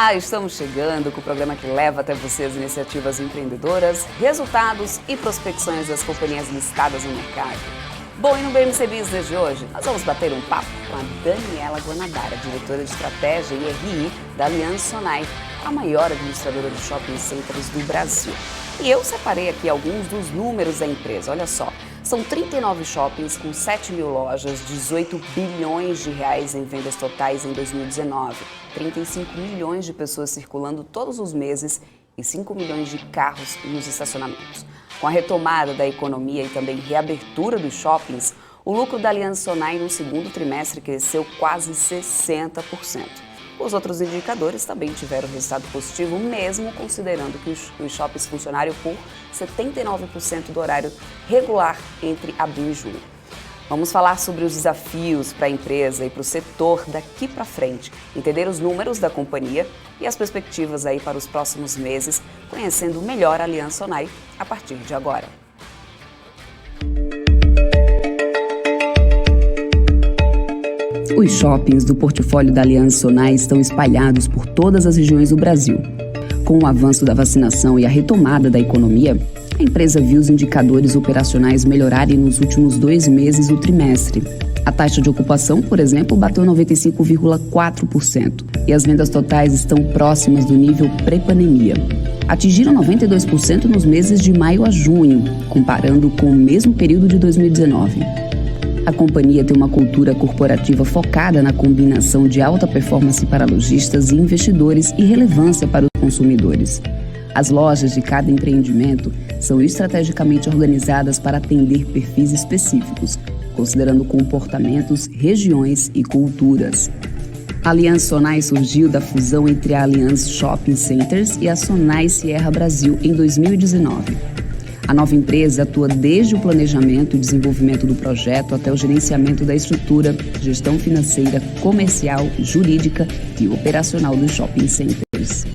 Olá, estamos chegando com o programa que leva até você as iniciativas empreendedoras, resultados e prospecções das companhias listadas no mercado. Bom, e no BMC Business de hoje, nós vamos bater um papo com a Daniela Guanabara, diretora de Estratégia e RI da Aliança Sonae, a maior administradora de shopping centers do Brasil. E eu separei aqui alguns dos números da empresa, olha só. São 39 shoppings com 7 mil lojas, 18 bilhões de reais em vendas totais em 2019, 35 milhões de pessoas circulando todos os meses e 5 milhões de carros nos estacionamentos. Com a retomada da economia e também reabertura dos shoppings, o lucro da Aliança Sonae no segundo trimestre cresceu quase 60%. Os outros indicadores também tiveram resultado positivo, mesmo considerando que os shoppings funcionaram por 79% do horário regular entre abril e julho. Vamos falar sobre os desafios para a empresa e para o setor daqui para frente, entender os números da companhia e as perspectivas aí para os próximos meses, conhecendo melhor a Aliança Sonae a partir de agora. Os shoppings do portfólio da Aliança Sonae estão espalhados por todas as regiões do Brasil. Com o avanço da vacinação e a retomada da economia, a empresa viu os indicadores operacionais melhorarem nos últimos 2 meses do trimestre. A taxa de ocupação, por exemplo, bateu 95,4% e as vendas totais estão próximas do nível pré-pandemia. Atingiram 92% nos meses de maio a junho, comparando com o mesmo período de 2019. A companhia tem uma cultura corporativa focada na combinação de alta performance para lojistas e investidores e relevância para os consumidores. As lojas de cada empreendimento são estrategicamente organizadas para atender perfis específicos, considerando comportamentos, regiões e culturas. A Aliança Sonae surgiu da fusão entre a Aliança Shopping Centers e a Sonae Sierra Brasil em 2019. A nova empresa atua desde o planejamento e desenvolvimento do projeto até o gerenciamento da estrutura, gestão financeira, comercial, jurídica e operacional dos shopping centers.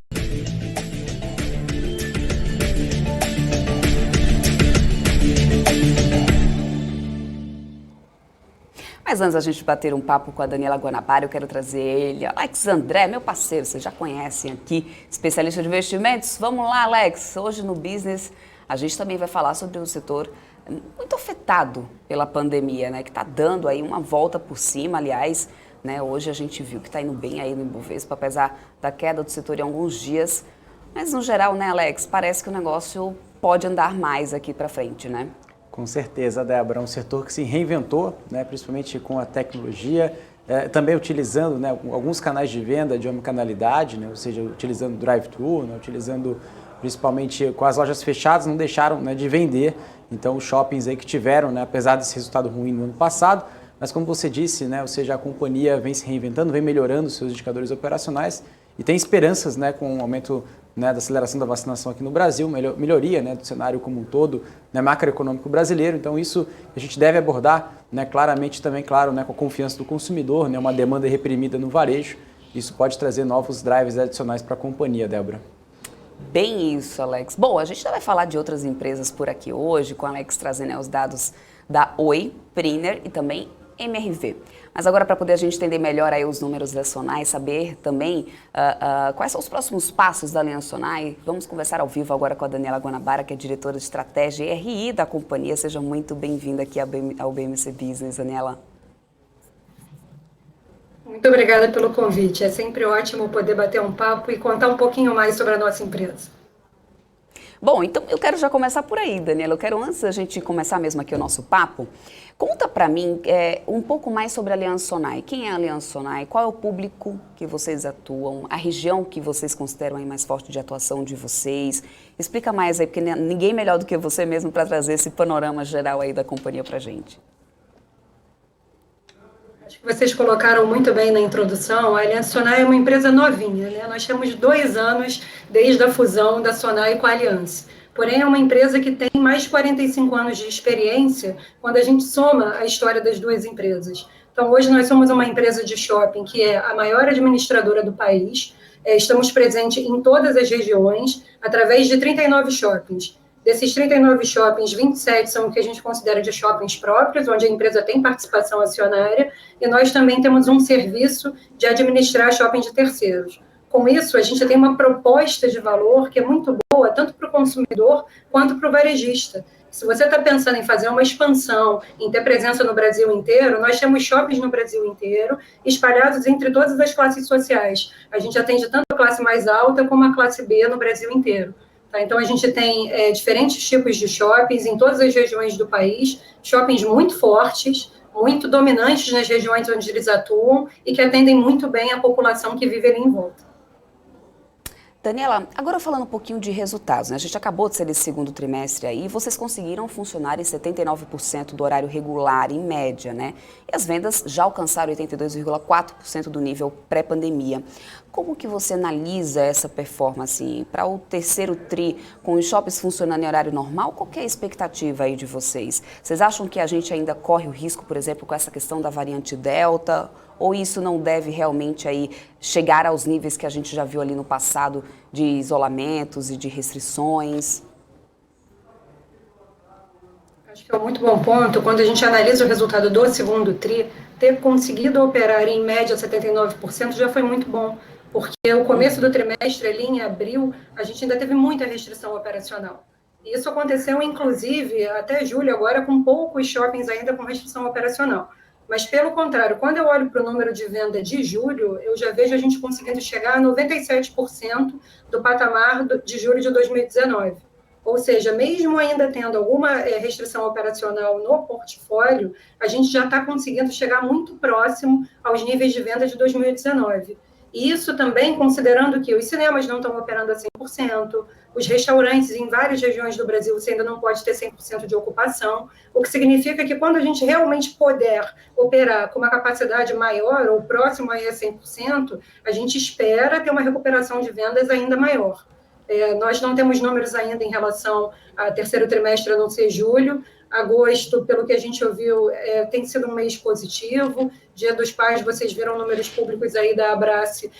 Mas antes da gente bater um papo com a Daniela Guanabara, eu quero trazer ele, Alex André, meu parceiro, vocês já conhecem aqui, especialista de investimentos. Vamos lá, Alex, hoje no Business a gente também vai falar sobre um setor muito afetado pela pandemia, né, que está dando aí uma volta por cima, aliás, né, hoje a gente viu que está indo bem aí no Ibovespa, apesar da queda do setor em alguns dias, mas no geral, né, Alex, parece que o negócio pode andar mais aqui para frente, né? Com certeza, Débora, é um setor que se reinventou, né, principalmente com a tecnologia, também utilizando, né, alguns canais de venda de omnicanalidade, né, ou seja, utilizando drive-thru, né, utilizando principalmente com as lojas fechadas, não deixaram, né, de vender. Então, os shoppings aí que tiveram, né, apesar desse resultado ruim no ano passado, mas como você disse, né, ou seja, a companhia vem se reinventando, vem melhorando os seus indicadores operacionais e tem esperanças, né, com o aumento, né, da aceleração da vacinação aqui no Brasil, melhoria, né, do cenário como um todo, né, macroeconômico brasileiro. Então, isso a gente deve abordar, né, claramente também, claro, né, com a confiança do consumidor, né, uma demanda reprimida no varejo. Isso pode trazer novos drivers adicionais para a companhia, Débora. Bem isso, Alex. Bom, a gente já vai falar de outras empresas por aqui hoje, com o Alex trazendo, né, os dados da Oi, Priner e também MRV. Mas agora, para poder a gente entender melhor aí os números da Sonae, saber também quais são os próximos passos da Aliança Sonae, vamos conversar ao vivo agora com a Daniela Guanabara, que é diretora de Estratégia e RI da companhia. Seja muito bem-vinda aqui ao BMC Business, Daniela. Muito obrigada pelo convite. É sempre ótimo poder bater um papo e contar um pouquinho mais sobre a nossa empresa. Bom, então eu quero já começar por aí, Daniela. Eu quero, antes da gente começar mesmo aqui o nosso papo, conta para mim um pouco mais sobre a Aliança Sonae. Quem é a Aliança Sonae? Qual é o público que vocês atuam? A região que vocês consideram aí mais forte de atuação de vocês? Explica mais aí, porque ninguém melhor do que você mesmo para trazer esse panorama geral aí da companhia para a gente. Acho que vocês colocaram muito bem na introdução. A Aliança Sonae é uma empresa novinha, né? Nós temos 2 anos desde a fusão da Sonae com a Aliança. Porém, é uma empresa que tem mais de 45 anos de experiência quando a gente soma a história das 2 empresas. Então, hoje nós somos uma empresa de shopping que é a maior administradora do país. Estamos presentes em todas as regiões, através de 39 shoppings. Desses 39 shoppings, 27 são o que a gente considera de shoppings próprios, onde a empresa tem participação acionária, e nós também temos um serviço de administrar shopping de terceiros. com isso, a gente tem uma proposta de valor que é muito boa, tanto para o consumidor quanto para o varejista. Se você está pensando em fazer uma expansão, em ter presença no Brasil inteiro, nós temos shoppings no Brasil inteiro, espalhados entre todas as classes sociais. A gente atende tanto a classe mais alta como a classe B no Brasil inteiro. Tá? Então, a gente tem diferentes tipos de shoppings em todas as regiões do país, shoppings muito fortes, muito dominantes nas regiões onde eles atuam e que atendem muito bem a população que vive ali em volta. Daniela, agora falando um pouquinho de resultados, né? A gente acabou de ser esse segundo trimestre aí, vocês conseguiram funcionar em 79% do horário regular, em média, né? E as vendas já alcançaram 82,4% do nível pré-pandemia. Como que você analisa essa performance para o terceiro tri, com os shoppings funcionando em horário normal? Qual que é a expectativa aí de vocês? Vocês acham que a gente ainda corre o risco, por exemplo, com essa questão da variante Delta? Ou isso não deve realmente aí chegar aos níveis que a gente já viu ali no passado de isolamentos e de restrições? Acho que é um muito bom ponto. Quando a gente analisa o resultado do segundo TRI, ter conseguido operar em média 79% já foi muito bom, porque o começo do trimestre, ali em abril, a gente ainda teve muita restrição operacional. E isso aconteceu, inclusive, até julho agora, com poucos shoppings ainda com restrição operacional. Mas, pelo contrário, quando eu olho para o número de venda de julho, eu já vejo a gente conseguindo chegar a 97% do patamar de julho de 2019. Ou seja, mesmo ainda tendo alguma restrição operacional no portfólio, a gente já está conseguindo chegar muito próximo aos níveis de venda de 2019. E isso também considerando que os cinemas não estão operando a 100%, os restaurantes em várias regiões do Brasil você ainda não pode ter 100% de ocupação, o que significa que quando a gente realmente puder operar com uma capacidade maior ou próximo a 100%, a gente espera ter uma recuperação de vendas ainda maior. Nós não temos números ainda em relação ao terceiro trimestre, a não ser julho. Agosto, pelo que a gente ouviu, tem sido um mês positivo. Dia dos Pais, vocês viram números públicos aí da Abrace,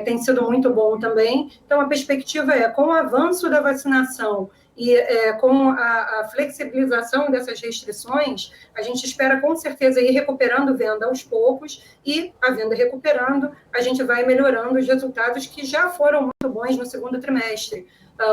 tem sido muito bom também. Então, a perspectiva com o avanço da vacinação e com a flexibilização dessas restrições, a gente espera com certeza ir recuperando venda aos poucos e, a venda recuperando, a gente vai melhorando os resultados que já foram muito bons no segundo trimestre.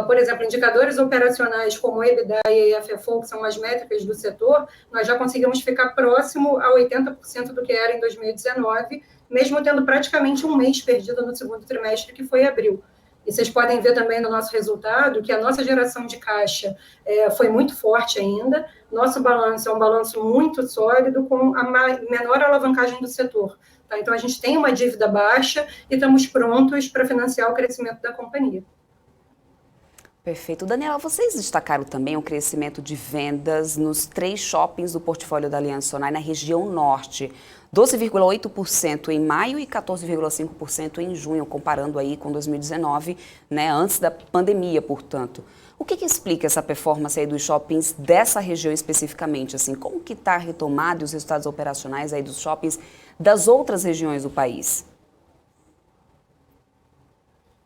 Por exemplo, indicadores operacionais como o EBITDA e a FFO, que são as métricas do setor, nós já conseguimos ficar próximo a 80% do que era em 2019, mesmo tendo praticamente um mês perdido no segundo trimestre, que foi abril. E vocês podem ver também no nosso resultado que a nossa geração de caixa foi muito forte ainda. Nosso balanço é um balanço muito sólido, com a menor alavancagem do setor. Tá? Então, a gente tem uma dívida baixa e estamos prontos para financiar o crescimento da companhia. Perfeito. Daniela, vocês destacaram também o crescimento de vendas nos 3 shoppings do portfólio da Aliança Sonae na região norte. 12,8% em maio e 14,5% em junho, comparando aí com 2019, né, antes da pandemia, portanto. O que explica essa performance aí dos shoppings dessa região especificamente? Assim, como que está retomado os resultados operacionais aí dos shoppings das outras regiões do país?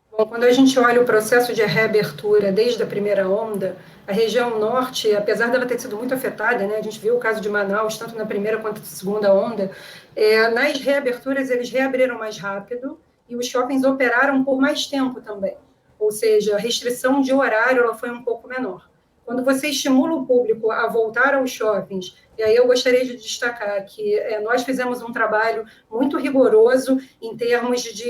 Bom, quando a gente olha o processo de reabertura desde a primeira onda, a região norte, apesar dela ter sido muito afetada, né, a gente viu o caso de Manaus, tanto na primeira quanto na segunda onda, nas reaberturas eles reabriram mais rápido e os shoppings operaram por mais tempo também. Ou seja, a restrição de horário ela foi um pouco menor. Quando você estimula o público a voltar aos shoppings, e aí eu gostaria de destacar que nós fizemos um trabalho muito rigoroso em termos de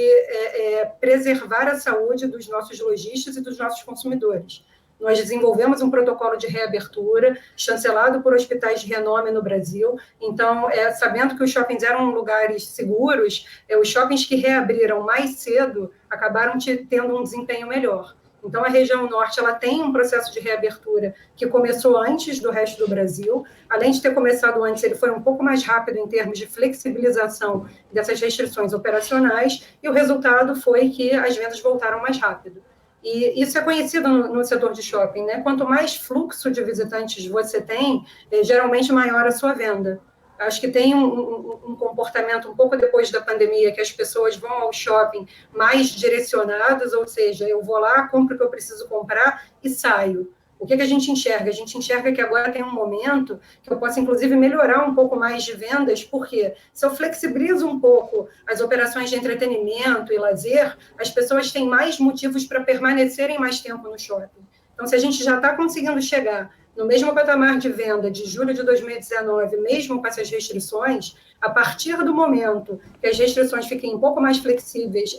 preservar a saúde dos nossos lojistas e dos nossos consumidores. Nós desenvolvemos um protocolo de reabertura, chancelado por hospitais de renome no Brasil. Então, sabendo que os shoppings eram lugares seguros, os shoppings que reabriram mais cedo acabaram tendo um desempenho melhor. Então, a região norte ela tem um processo de reabertura que começou antes do resto do Brasil. Além de ter começado antes, ele foi um pouco mais rápido em termos de flexibilização dessas restrições operacionais, e o resultado foi que as vendas voltaram mais rápido. E isso é conhecido no setor de shopping, né? Quanto mais fluxo de visitantes você tem, geralmente maior a sua venda. Acho que tem um comportamento um pouco depois da pandemia, que as pessoas vão ao shopping mais direcionadas, ou seja, eu vou lá, compro o que eu preciso comprar e saio. O que a gente enxerga? A gente enxerga que agora tem um momento que eu posso, inclusive, melhorar um pouco mais de vendas, porque se eu flexibilizo um pouco as operações de entretenimento e lazer, as pessoas têm mais motivos para permanecerem mais tempo no shopping. Então, se a gente já está conseguindo chegar no mesmo patamar de venda de julho de 2019, mesmo com essas restrições, a partir do momento que as restrições fiquem um pouco mais flexíveis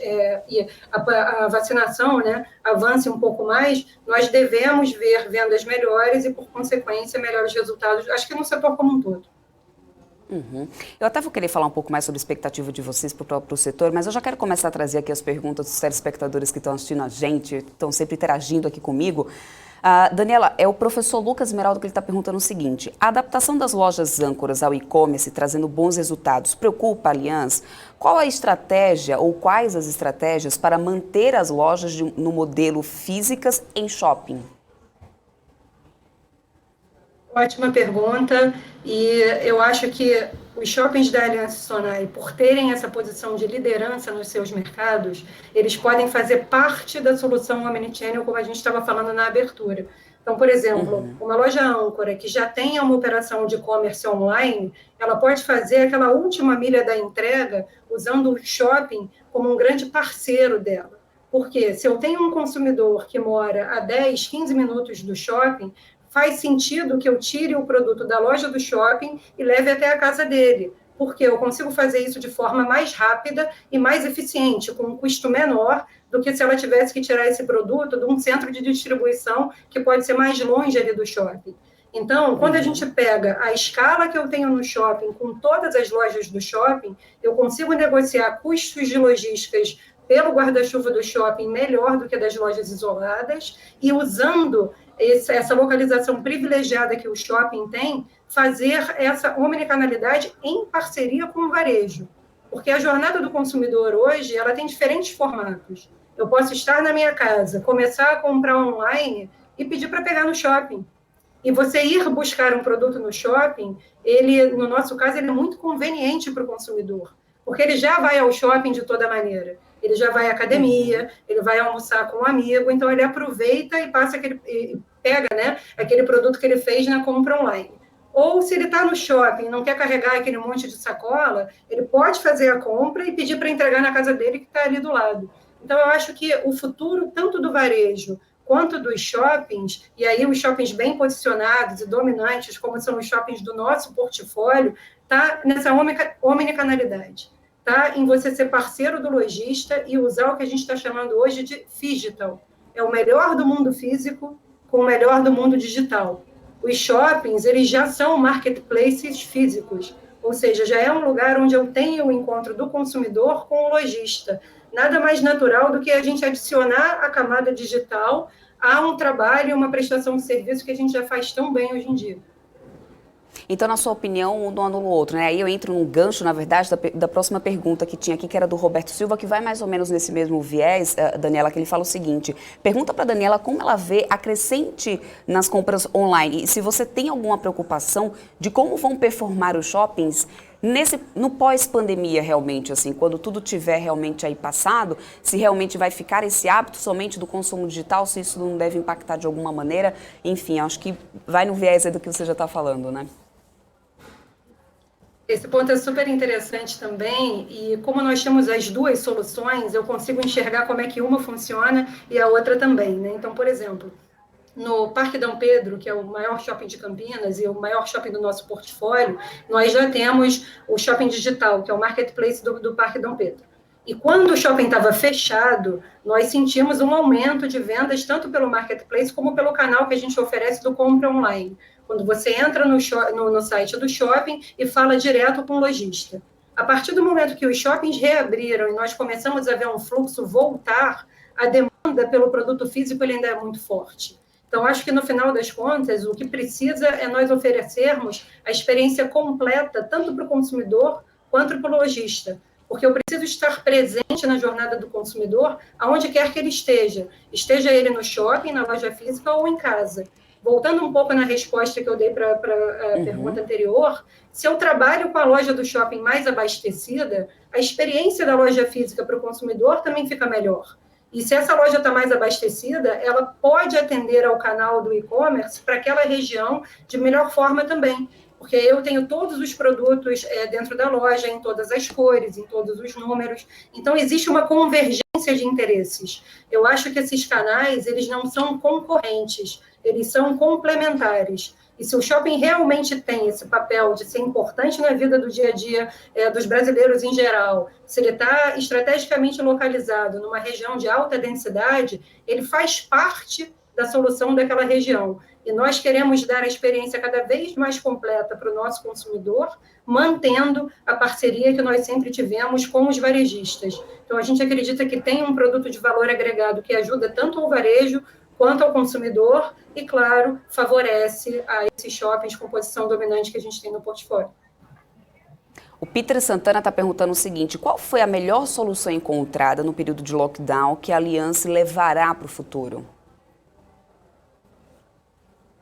e a vacinação, né, avance um pouco mais, nós devemos ver vendas melhores e, por consequência, melhores resultados, acho que no setor como um todo. Uhum. Eu até vou querer falar um pouco mais sobre a expectativa de vocês para o próprio setor, mas eu já quero começar a trazer aqui as perguntas dos telespectadores que estão assistindo a gente, estão sempre interagindo aqui comigo. Daniela, é o professor Lucas Meraldo que ele está perguntando o seguinte: a adaptação das lojas âncoras ao e-commerce trazendo bons resultados preocupa a Allianz? Qual a estratégia ou quais as estratégias para manter as lojas no modelo físicas em shopping? Ótima pergunta, e eu acho que os shoppings da Aliança Sonai, por terem essa posição de liderança nos seus mercados, eles podem fazer parte da solução omnichannel, como a gente estava falando na abertura. Então, por exemplo, uma loja âncora que já tenha uma operação de e-commerce online, ela pode fazer aquela última milha da entrega usando o shopping como um grande parceiro dela. Porque se eu tenho um consumidor que mora a 10, 15 minutos do shopping, faz sentido que eu tire o produto da loja do shopping e leve até a casa dele, porque eu consigo fazer isso de forma mais rápida e mais eficiente, com um custo menor do que se ela tivesse que tirar esse produto de um centro de distribuição que pode ser mais longe ali do shopping. Então, quando a gente pega a escala que eu tenho no shopping com todas as lojas do shopping, eu consigo negociar custos de logísticas pelo guarda-chuva do shopping melhor do que das lojas isoladas e usando essa localização privilegiada que o shopping tem, fazer essa omnicanalidade em parceria com o varejo. Porque a jornada do consumidor hoje, ela tem diferentes formatos. Eu posso estar na minha casa, começar a comprar online e pedir para pegar no shopping. E você ir buscar um produto no shopping, ele, no nosso caso, ele é muito conveniente para o consumidor, porque ele já vai ao shopping de toda maneira. Ele já vai à academia, ele vai almoçar com um amigo, então ele aproveita e pega, né, aquele produto que ele fez na compra online. Ou se ele está no shopping e não quer carregar aquele monte de sacola, ele pode fazer a compra e pedir para entregar na casa dele que está ali do lado. Então, eu acho que o futuro, tanto do varejo quanto dos shoppings, e aí os shoppings bem posicionados e dominantes, como são os shoppings do nosso portfólio, está nessa omnicanalidade. Tá? Em você ser parceiro do lojista e usar o que a gente está chamando hoje de phygital. É o melhor do mundo físico com o melhor do mundo digital. Os shoppings, eles já são marketplaces físicos, ou seja, já é um lugar onde eu tenho o encontro do consumidor com o lojista. Nada mais natural do que a gente adicionar a camada digital a um trabalho, uma prestação de serviço que a gente já faz tão bem hoje em dia. Então, na sua opinião, um não anula o outro, né? Aí eu entro num gancho, na verdade, da próxima pergunta que tinha aqui, que era do Roberto Silva, que vai mais ou menos nesse mesmo viés, Daniela, que ele fala o seguinte: pergunta para a Daniela como ela vê a crescente nas compras online e se você tem alguma preocupação de como vão performar os shoppings no pós-pandemia, realmente, assim, quando tudo tiver realmente aí passado, se realmente vai ficar esse hábito somente do consumo digital, se isso não deve impactar de alguma maneira. Enfim, acho que vai no viés aí do que você já está falando, né? Esse ponto é super interessante também, e como nós temos as duas soluções, eu consigo enxergar como é que uma funciona e a outra também, né? Então, por exemplo, no Parque Dom Pedro, que é o maior shopping de Campinas e o maior shopping do nosso portfólio, nós já temos o shopping digital, que é o marketplace do Parque Dom Pedro. E quando o shopping estava fechado, nós sentimos um aumento de vendas, tanto pelo marketplace como pelo canal que a gente oferece do compra online. Quando você entra no site do shopping e fala direto com o lojista. A partir do momento que os shoppings reabriram e nós começamos a ver um fluxo voltar, a demanda pelo produto físico ele ainda é muito forte. Então, acho que no final das contas, o que precisa é nós oferecermos a experiência completa, tanto para o consumidor quanto para o lojista. Porque eu preciso estar presente na jornada do consumidor, aonde quer que ele esteja. Esteja ele no shopping, na loja física ou em casa. Voltando um pouco na resposta que eu dei para a pergunta anterior, se eu trabalho com a loja do shopping mais abastecida, a experiência da loja física para o consumidor também fica melhor. E se essa loja está mais abastecida, ela pode atender ao canal do e-commerce para aquela região de melhor forma também. Porque eu tenho todos os produtos dentro da loja, em todas as cores, em todos os números. Então, existe uma convergência de interesses. Eu acho que esses canais, eles não são concorrentes, eles são complementares. E se o shopping realmente tem esse papel de ser importante na vida do dia a dia dos brasileiros em geral, se ele está estrategicamente localizado numa região de alta densidade, ele faz parte da solução daquela região. E nós queremos dar a experiência cada vez mais completa para o nosso consumidor, mantendo a parceria que nós sempre tivemos com os varejistas. Então, a gente acredita que tem um produto de valor agregado que ajuda tanto ao varejo quanto ao consumidor e, claro, favorece a esses shoppings com posição dominante que a gente tem no portfólio. O Peter Santana está perguntando o seguinte: qual foi a melhor solução encontrada no período de lockdown que a Allianz levará para o futuro?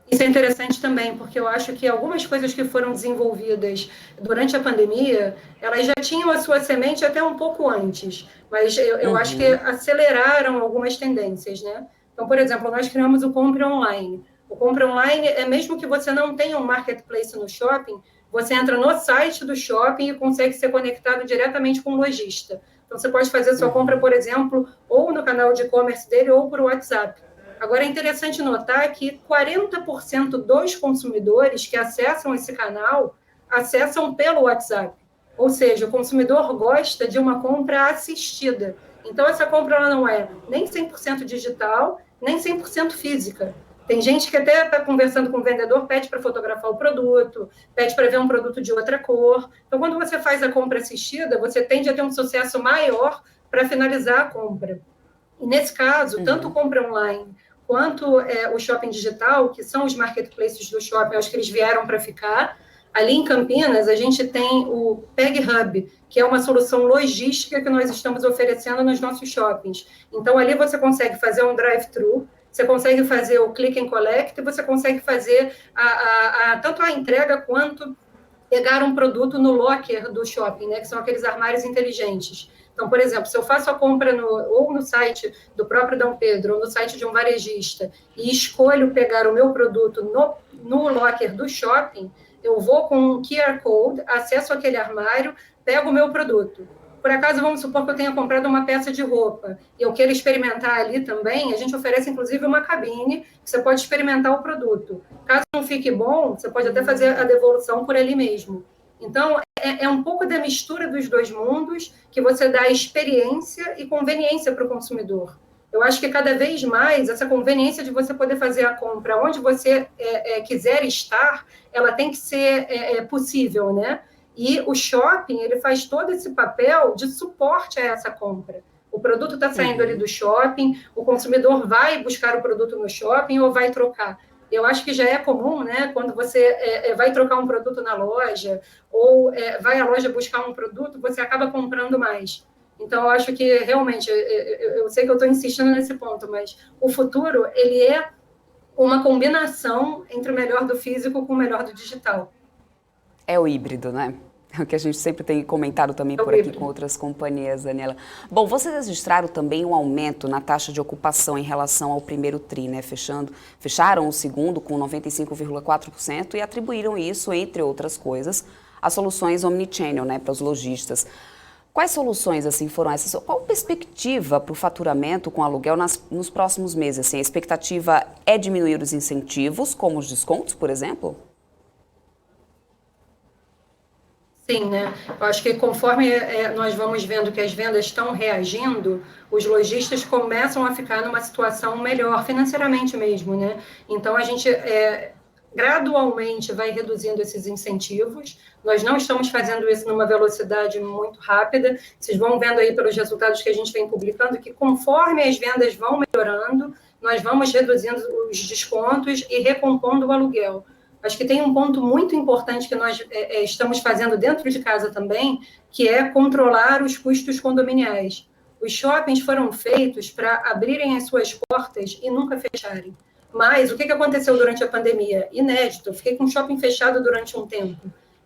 Isso é interessante também, porque eu acho que algumas coisas que foram desenvolvidas durante a pandemia, elas já tinham a sua semente até um pouco antes, mas eu acho que aceleraram algumas tendências, né? Então, por exemplo, nós criamos o Compre Online. O Compre Online é mesmo que você não tenha um marketplace no shopping, você entra no site do shopping e consegue ser conectado diretamente com o lojista. Então, você pode fazer sua compra, por exemplo, ou no canal de e-commerce dele ou por WhatsApp. Agora, é interessante notar que 40% dos consumidores que acessam esse canal acessam pelo WhatsApp. Ou seja, o consumidor gosta de uma compra assistida. Então, essa compra ela não é nem 100% digital, nem 100% física. Tem gente que até está conversando com o vendedor, pede para fotografar o produto, pede para ver um produto de outra cor. Então, quando você faz a compra assistida, você tende a ter um sucesso maior para finalizar a compra. E, nesse caso, tanto compra online quanto o shopping digital, que são os marketplaces do shopping, acho que eles vieram para ficar. Ali em Campinas, a gente tem o Peg Hub, que é uma solução logística que nós estamos oferecendo nos nossos shoppings. Então, ali você consegue fazer um drive-thru, você consegue fazer o click and collect, e você consegue fazer tanto a entrega quanto pegar um produto no locker do shopping, né, que são aqueles armários inteligentes. Então, por exemplo, se eu faço a compra ou no site do próprio Dom Pedro, ou no site de um varejista, e escolho pegar o meu produto no locker do shopping, eu vou com um QR Code, acesso aquele armário, pego o meu produto. Por acaso, vamos supor que eu tenha comprado uma peça de roupa e eu queira experimentar ali também, a gente oferece, inclusive, uma cabine que você pode experimentar o produto. Caso não fique bom, você pode até fazer a devolução por ali mesmo. Então, é um pouco da mistura dos dois mundos que você dá experiência e conveniência para o consumidor. Eu acho que cada vez mais essa conveniência de você poder fazer a compra onde você quiser estar, ela tem que ser possível, né? E o shopping, ele faz todo esse papel de suporte a essa compra. O produto está saindo ali do shopping, o consumidor vai buscar o produto no shopping ou vai trocar. Eu acho que já é comum, né? Quando você vai trocar um produto na loja ou vai à loja buscar um produto, você acaba comprando mais. Então, eu acho que, realmente, eu sei que eu estou insistindo nesse ponto, mas o futuro, ele é uma combinação entre o melhor do físico com o melhor do digital. É o híbrido, né? É o que a gente sempre tem comentado também por aqui com outras companhias, Daniela. Bom, vocês registraram também um aumento na taxa de ocupação em relação ao primeiro TRI, né? Fecharam o segundo com 95,4% e atribuíram isso, entre outras coisas, a soluções omnichannel, né, para os lojistas. Quais soluções, assim, foram essas? Qual a perspectiva para o faturamento com aluguel nos próximos meses? Assim, a expectativa é diminuir os incentivos, como os descontos, por exemplo? Sim, né? Eu acho que conforme nós vamos vendo que as vendas estão reagindo, os lojistas começam a ficar numa situação melhor, financeiramente mesmo, né? Então, a gente gradualmente vai reduzindo esses incentivos. Nós não estamos fazendo isso numa velocidade muito rápida. Vocês vão vendo aí pelos resultados que a gente vem publicando que conforme as vendas vão melhorando, nós vamos reduzindo os descontos e recompondo o aluguel. Acho que tem um ponto muito importante que nós estamos fazendo dentro de casa também, que é controlar os custos condominiais. Os shoppings foram feitos para abrirem as suas portas e nunca fecharem. Mas o que aconteceu durante a pandemia? Inédito. Eu fiquei com o shopping fechado durante um tempo.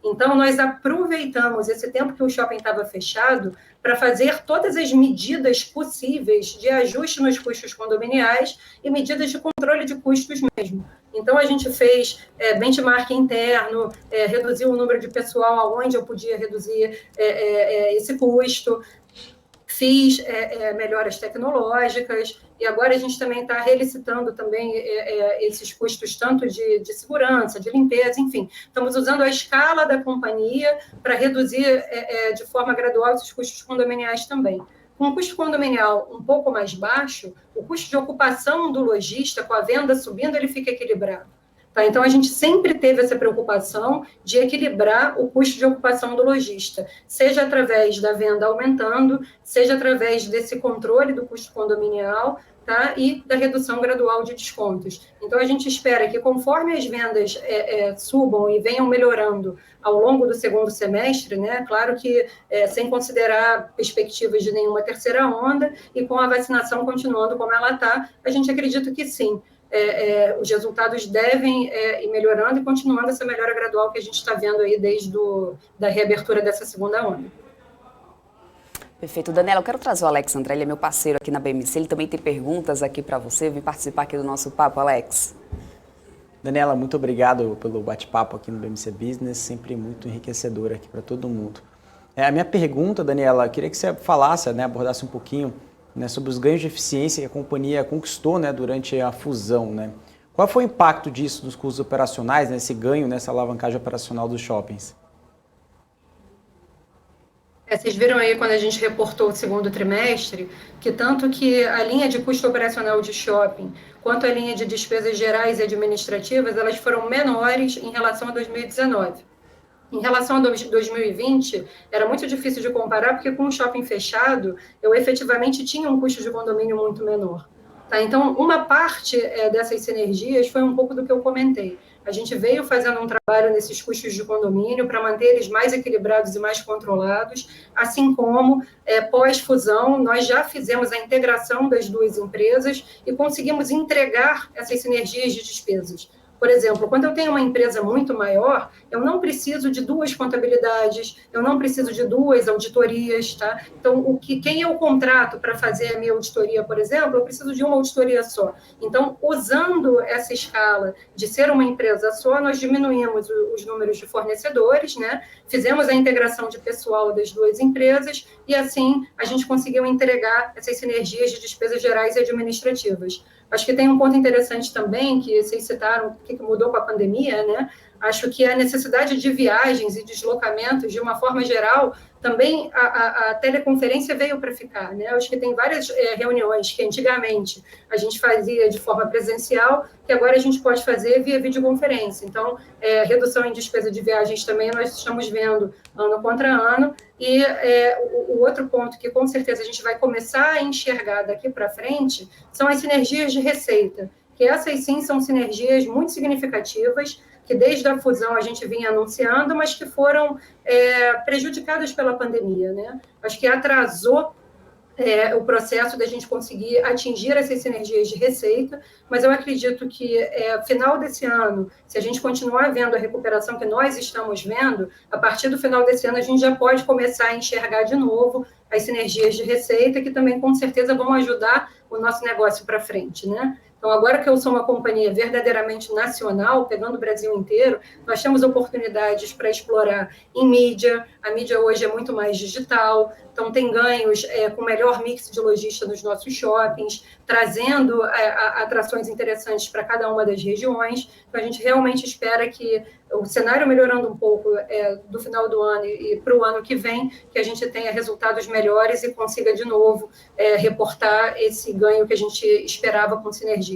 Então, nós aproveitamos esse tempo que o shopping estava fechado para fazer todas as medidas possíveis de ajuste nos custos condominiais e medidas de controle de custos mesmo. Então, a gente fez benchmark interno, reduziu o número de pessoal aonde eu podia reduzir esse custo, fiz melhoras tecnológicas, e agora a gente também está relicitando também esses custos tanto de segurança, de limpeza, enfim. Estamos usando a escala da companhia para reduzir de forma gradual esses custos condominiais também. Com o custo condominial um pouco mais baixo, o custo de ocupação do lojista, com a venda subindo, ele fica equilibrado. Tá? Então, a gente sempre teve essa preocupação de equilibrar o custo de ocupação do lojista, seja através da venda aumentando, seja através desse controle do custo condominial, tá? E da redução gradual de descontos. Então, a gente espera que, conforme as vendas subam e venham melhorando ao longo do segundo semestre, né? Claro que sem considerar perspectivas de nenhuma terceira onda e com a vacinação continuando como ela está, a gente acredita que sim. Os resultados devem ir melhorando e continuando essa melhora gradual que a gente está vendo aí desde da reabertura dessa segunda onda. Perfeito. Daniela, eu quero trazer o Alex André, ele é meu parceiro aqui na BMC, ele também tem perguntas aqui para você, vem participar aqui do nosso papo, Alex. Daniela, muito obrigado pelo bate-papo aqui no BMC Business, sempre muito enriquecedor aqui para todo mundo. A minha pergunta, Daniela, eu queria que você falasse, né, abordasse um pouquinho, né, sobre os ganhos de eficiência que a companhia conquistou, né, durante a fusão, né? Qual foi o impacto disso nos custos operacionais, né, esse ganho nessa alavancagem operacional dos shoppings? Vocês viram aí quando a gente reportou o segundo trimestre, que tanto que a linha de custo operacional de shopping, quanto a linha de despesas gerais e administrativas, elas foram menores em relação a 2019. Em relação a 2020, era muito difícil de comparar, porque com o shopping fechado, eu efetivamente tinha um custo de condomínio muito menor. Tá? Então, uma parte dessas sinergias foi um pouco do que eu comentei. A gente veio fazendo um trabalho nesses custos de condomínio para manter eles mais equilibrados e mais controlados, assim como, pós-fusão, nós já fizemos a integração das duas empresas e conseguimos entregar essas sinergias de despesas. Por exemplo, quando eu tenho uma empresa muito maior, eu não preciso de duas contabilidades, eu não preciso de duas auditorias, tá? Então, quem eu contrato para fazer a minha auditoria, por exemplo, eu preciso de uma auditoria só. Então, usando essa escala de ser uma empresa só, nós diminuímos os números de fornecedores, né? Fizemos a integração de pessoal das duas empresas e, assim, a gente conseguiu entregar essas sinergias de despesas gerais e administrativas. Acho que tem um ponto interessante também, que vocês citaram, o que mudou com a pandemia, né? Acho que a necessidade de viagens e deslocamentos, de uma forma geral, também a teleconferência veio para ficar, né? Acho que tem várias reuniões que antigamente a gente fazia de forma presencial, que agora a gente pode fazer via videoconferência. Então, redução em despesa de viagens também nós estamos vendo ano contra ano. E o outro ponto que com certeza a gente vai começar a enxergar daqui para frente são as sinergias de receita, que essas sim são sinergias muito significativas, que desde a fusão a gente vinha anunciando, mas que foram prejudicadas pela pandemia, né? Acho que atrasou o processo da gente conseguir atingir essas sinergias de receita, mas eu acredito que final desse ano, se a gente continuar vendo a recuperação que nós estamos vendo, a partir do final desse ano a gente já pode começar a enxergar de novo as sinergias de receita, que também com certeza vão ajudar o nosso negócio para frente, né? Então, agora que eu sou uma companhia verdadeiramente nacional, pegando o Brasil inteiro, nós temos oportunidades para explorar em mídia. A mídia hoje é muito mais digital, então tem ganhos com melhor mix de logística nos nossos shoppings, trazendo atrações interessantes para cada uma das regiões. Então, a gente realmente espera que o cenário melhorando um pouco do final do ano e para o ano que vem, que a gente tenha resultados melhores e consiga de novo reportar esse ganho que a gente esperava com sinergias.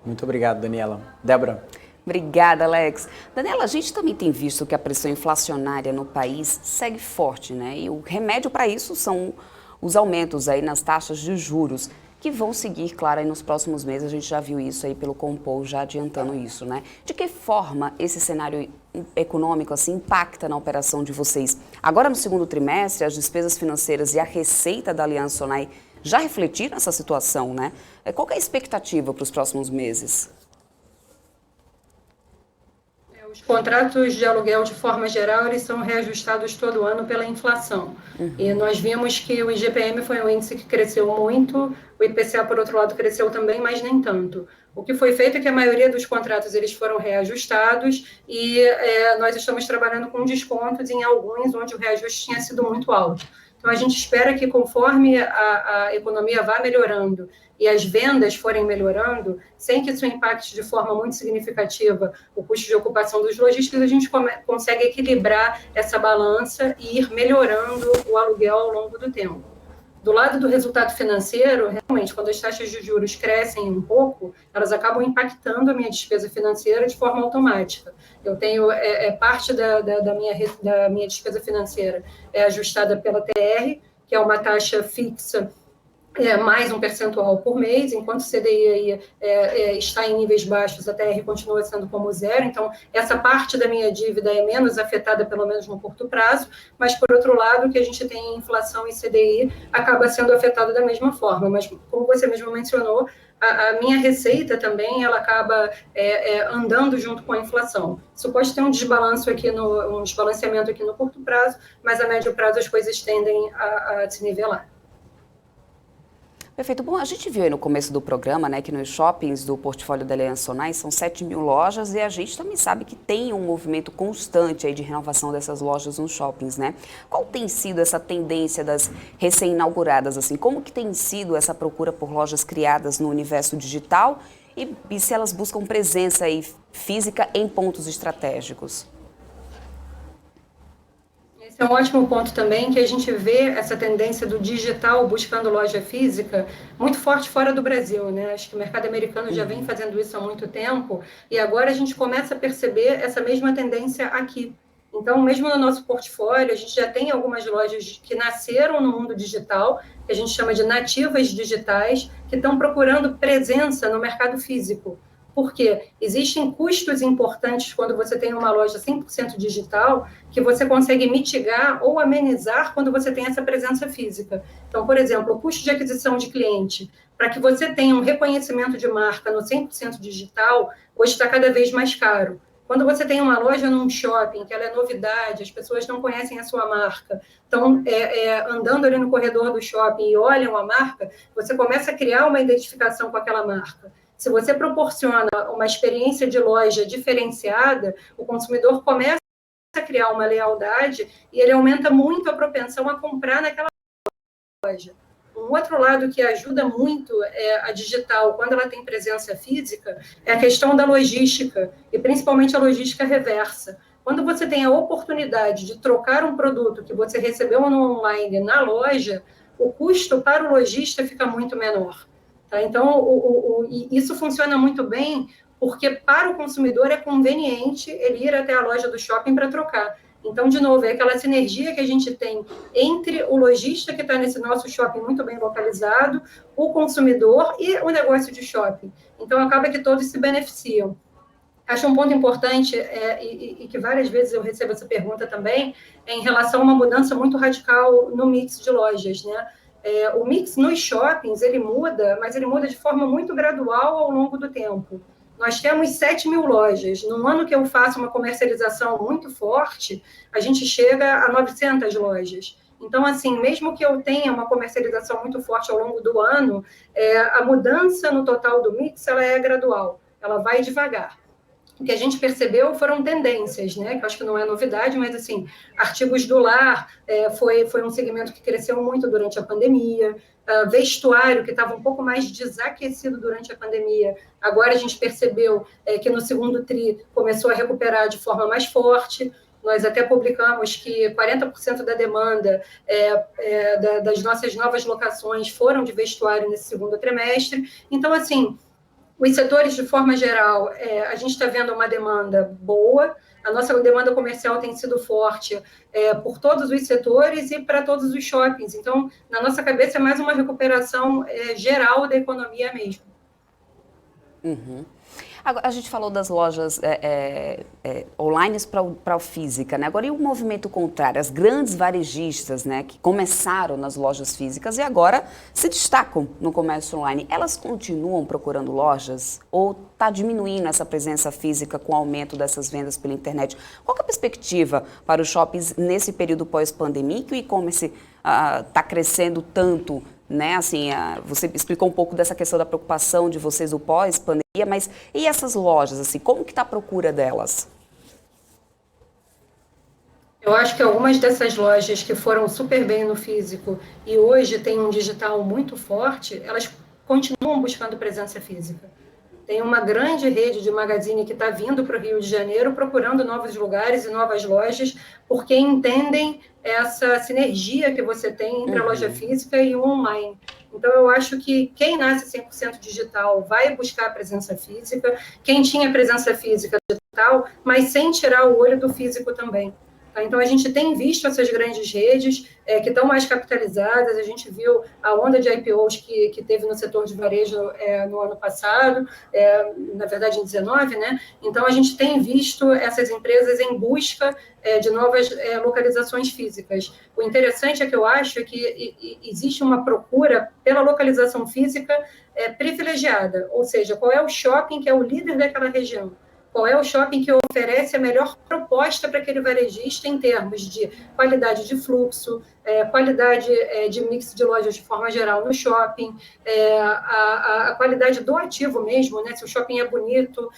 Muito obrigado, Daniela. Débora. Obrigada, Alex. Daniela, a gente também tem visto que a pressão inflacionária no país segue forte, né? E o remédio para isso são os aumentos aí nas taxas de juros, que vão seguir, claro, aí nos próximos meses. A gente já viu isso aí pelo Compol, já adiantando isso, né? De que forma esse cenário econômico assim impacta na operação de vocês? Agora, no segundo trimestre, as despesas financeiras e a receita da Aliança Sonae já refletiram essa situação, né? Qual que é a expectativa para os próximos meses? O Os contratos de aluguel, de forma geral, eles são reajustados todo ano pela inflação. E nós vimos que o IGPM foi um índice que cresceu muito, o IPCA, por outro lado, cresceu também, mas nem tanto. O que foi feito é que a maioria dos contratos eles foram reajustados e nós estamos trabalhando com descontos em alguns onde o reajuste tinha sido muito alto. Então, a gente espera que conforme a economia vá melhorando e as vendas forem melhorando, sem que isso impacte de forma muito significativa o custo de ocupação dos lojistas, a gente consegue equilibrar essa balança e ir melhorando o aluguel ao longo do tempo. Do lado do resultado financeiro, realmente, quando as taxas de juros crescem um pouco, elas acabam impactando a minha despesa financeira de forma automática. Eu tenho, parte da minha despesa financeira é ajustada pela TR, que é uma taxa fixa, mais um percentual por mês, enquanto o CDI aí, está em níveis baixos, a TR continua sendo como zero, então essa parte da minha dívida é menos afetada, pelo menos no curto prazo, mas por outro lado, o que a gente tem em inflação e CDI acaba sendo afetado da mesma forma, mas como você mesmo mencionou, a minha receita também, ela acaba andando junto com a inflação. Isso pode ter um desbalanceamento aqui no curto prazo, mas a médio prazo as coisas tendem a se nivelar. Perfeito. Bom, a gente viu aí no começo do programa, né, que nos shoppings do portfólio da Aliança Sonae são 7.000 lojas e a gente também sabe que tem um movimento constante aí de renovação dessas lojas nos shoppings, né? Qual tem sido essa tendência das recém-inauguradas, assim? Como que tem sido essa procura por lojas criadas no universo digital e se elas buscam presença aí física em pontos estratégicos? Esse é um ótimo ponto também, que a gente vê essa tendência do digital buscando loja física muito forte fora do Brasil, né? Acho que o mercado americano já vem fazendo isso há muito tempo e agora a gente começa a perceber essa mesma tendência aqui. Então, mesmo no nosso portfólio, a gente já tem algumas lojas que nasceram no mundo digital, que a gente chama de nativas digitais, que estão procurando presença no mercado físico. Porque existem custos importantes quando você tem uma loja 100% digital que você consegue mitigar ou amenizar quando você tem essa presença física. Então, por exemplo, o custo de aquisição de cliente, para que você tenha um reconhecimento de marca no 100% digital, hoje está cada vez mais caro. Quando você tem uma loja num shopping, que ela é novidade, as pessoas não conhecem a sua marca, estão andando ali no corredor do shopping e olham a marca, você começa a criar uma identificação com aquela marca. Se você proporciona uma experiência de loja diferenciada, o consumidor começa a criar uma lealdade e ele aumenta muito a propensão a comprar naquela loja. Um outro lado que ajuda muito a digital, quando ela tem presença física, é a questão da logística, e principalmente a logística reversa. Quando você tem a oportunidade de trocar um produto que você recebeu no online na loja, o custo para o lojista fica muito menor. Tá? Então, isso funciona muito bem, porque para o consumidor é conveniente ele ir até a loja do shopping para trocar. Então, de novo, é aquela sinergia que a gente tem entre o lojista que está nesse nosso shopping muito bem localizado, o consumidor e o negócio de shopping. Então, acaba que todos se beneficiam. Acho um ponto importante, e que várias vezes eu recebo essa pergunta também, em relação a uma mudança muito radical no mix de lojas, né? O mix nos shoppings, ele muda, mas ele muda de forma muito gradual ao longo do tempo. Nós temos 7.000 lojas. No ano que eu faço uma comercialização muito forte, a gente chega a 900 lojas. Então, assim, mesmo que eu tenha uma comercialização muito forte ao longo do ano, a mudança no total do mix, ela é gradual, ela vai devagar. O que a gente percebeu foram tendências, né? Que eu acho que não é novidade, mas, assim, artigos do lar foi um segmento que cresceu muito durante a pandemia, vestuário, que estava um pouco mais desaquecido durante a pandemia, agora a gente percebeu que no segundo TRI começou a recuperar de forma mais forte. Nós até publicamos que 40% da demanda das nossas novas locações foram de vestuário nesse segundo trimestre. Então, assim, os setores, de forma geral, a gente está vendo uma demanda boa, a nossa demanda comercial tem sido forte por todos os setores e para todos os shoppings. Então, na nossa cabeça, é mais uma recuperação geral da economia mesmo. Uhum. Agora, a gente falou das lojas online para a física, né? Agora, e o movimento contrário? As grandes varejistas, né, que começaram nas lojas físicas e agora se destacam no comércio online, elas continuam procurando lojas ou está diminuindo essa presença física com o aumento dessas vendas pela internet? Qual que é a perspectiva para os shoppings nesse período pós-pandemia, que o e-commerce está crescendo tanto, né? Assim, você explicou um pouco dessa questão da preocupação de vocês do pós-pandemia, mas e essas lojas, assim, como que está a procura delas? Eu acho que algumas dessas lojas que foram super bem no físico e hoje têm um digital muito forte, elas continuam buscando presença física. Tem uma grande rede de magazine que está vindo para o Rio de Janeiro procurando novos lugares e novas lojas, porque entendem essa sinergia que você tem entre a loja física e o online. Então, eu acho que quem nasce 100% digital vai buscar a presença física, quem tinha presença física digital, mas sem tirar o olho do físico também. Então, a gente tem visto essas grandes redes que estão mais capitalizadas, a gente viu a onda de IPOs que teve no setor de varejo no ano passado, na verdade em 19, né? Então, a gente tem visto essas empresas em busca de novas localizações físicas. O interessante que eu acho é que existe uma procura pela localização física privilegiada, ou seja, qual é o shopping que é o líder daquela região. Qual é o shopping que oferece a melhor proposta para aquele varejista em termos de qualidade de fluxo, qualidade de mix de lojas de forma geral no shopping, a qualidade do ativo mesmo, né? Se o shopping é bonito,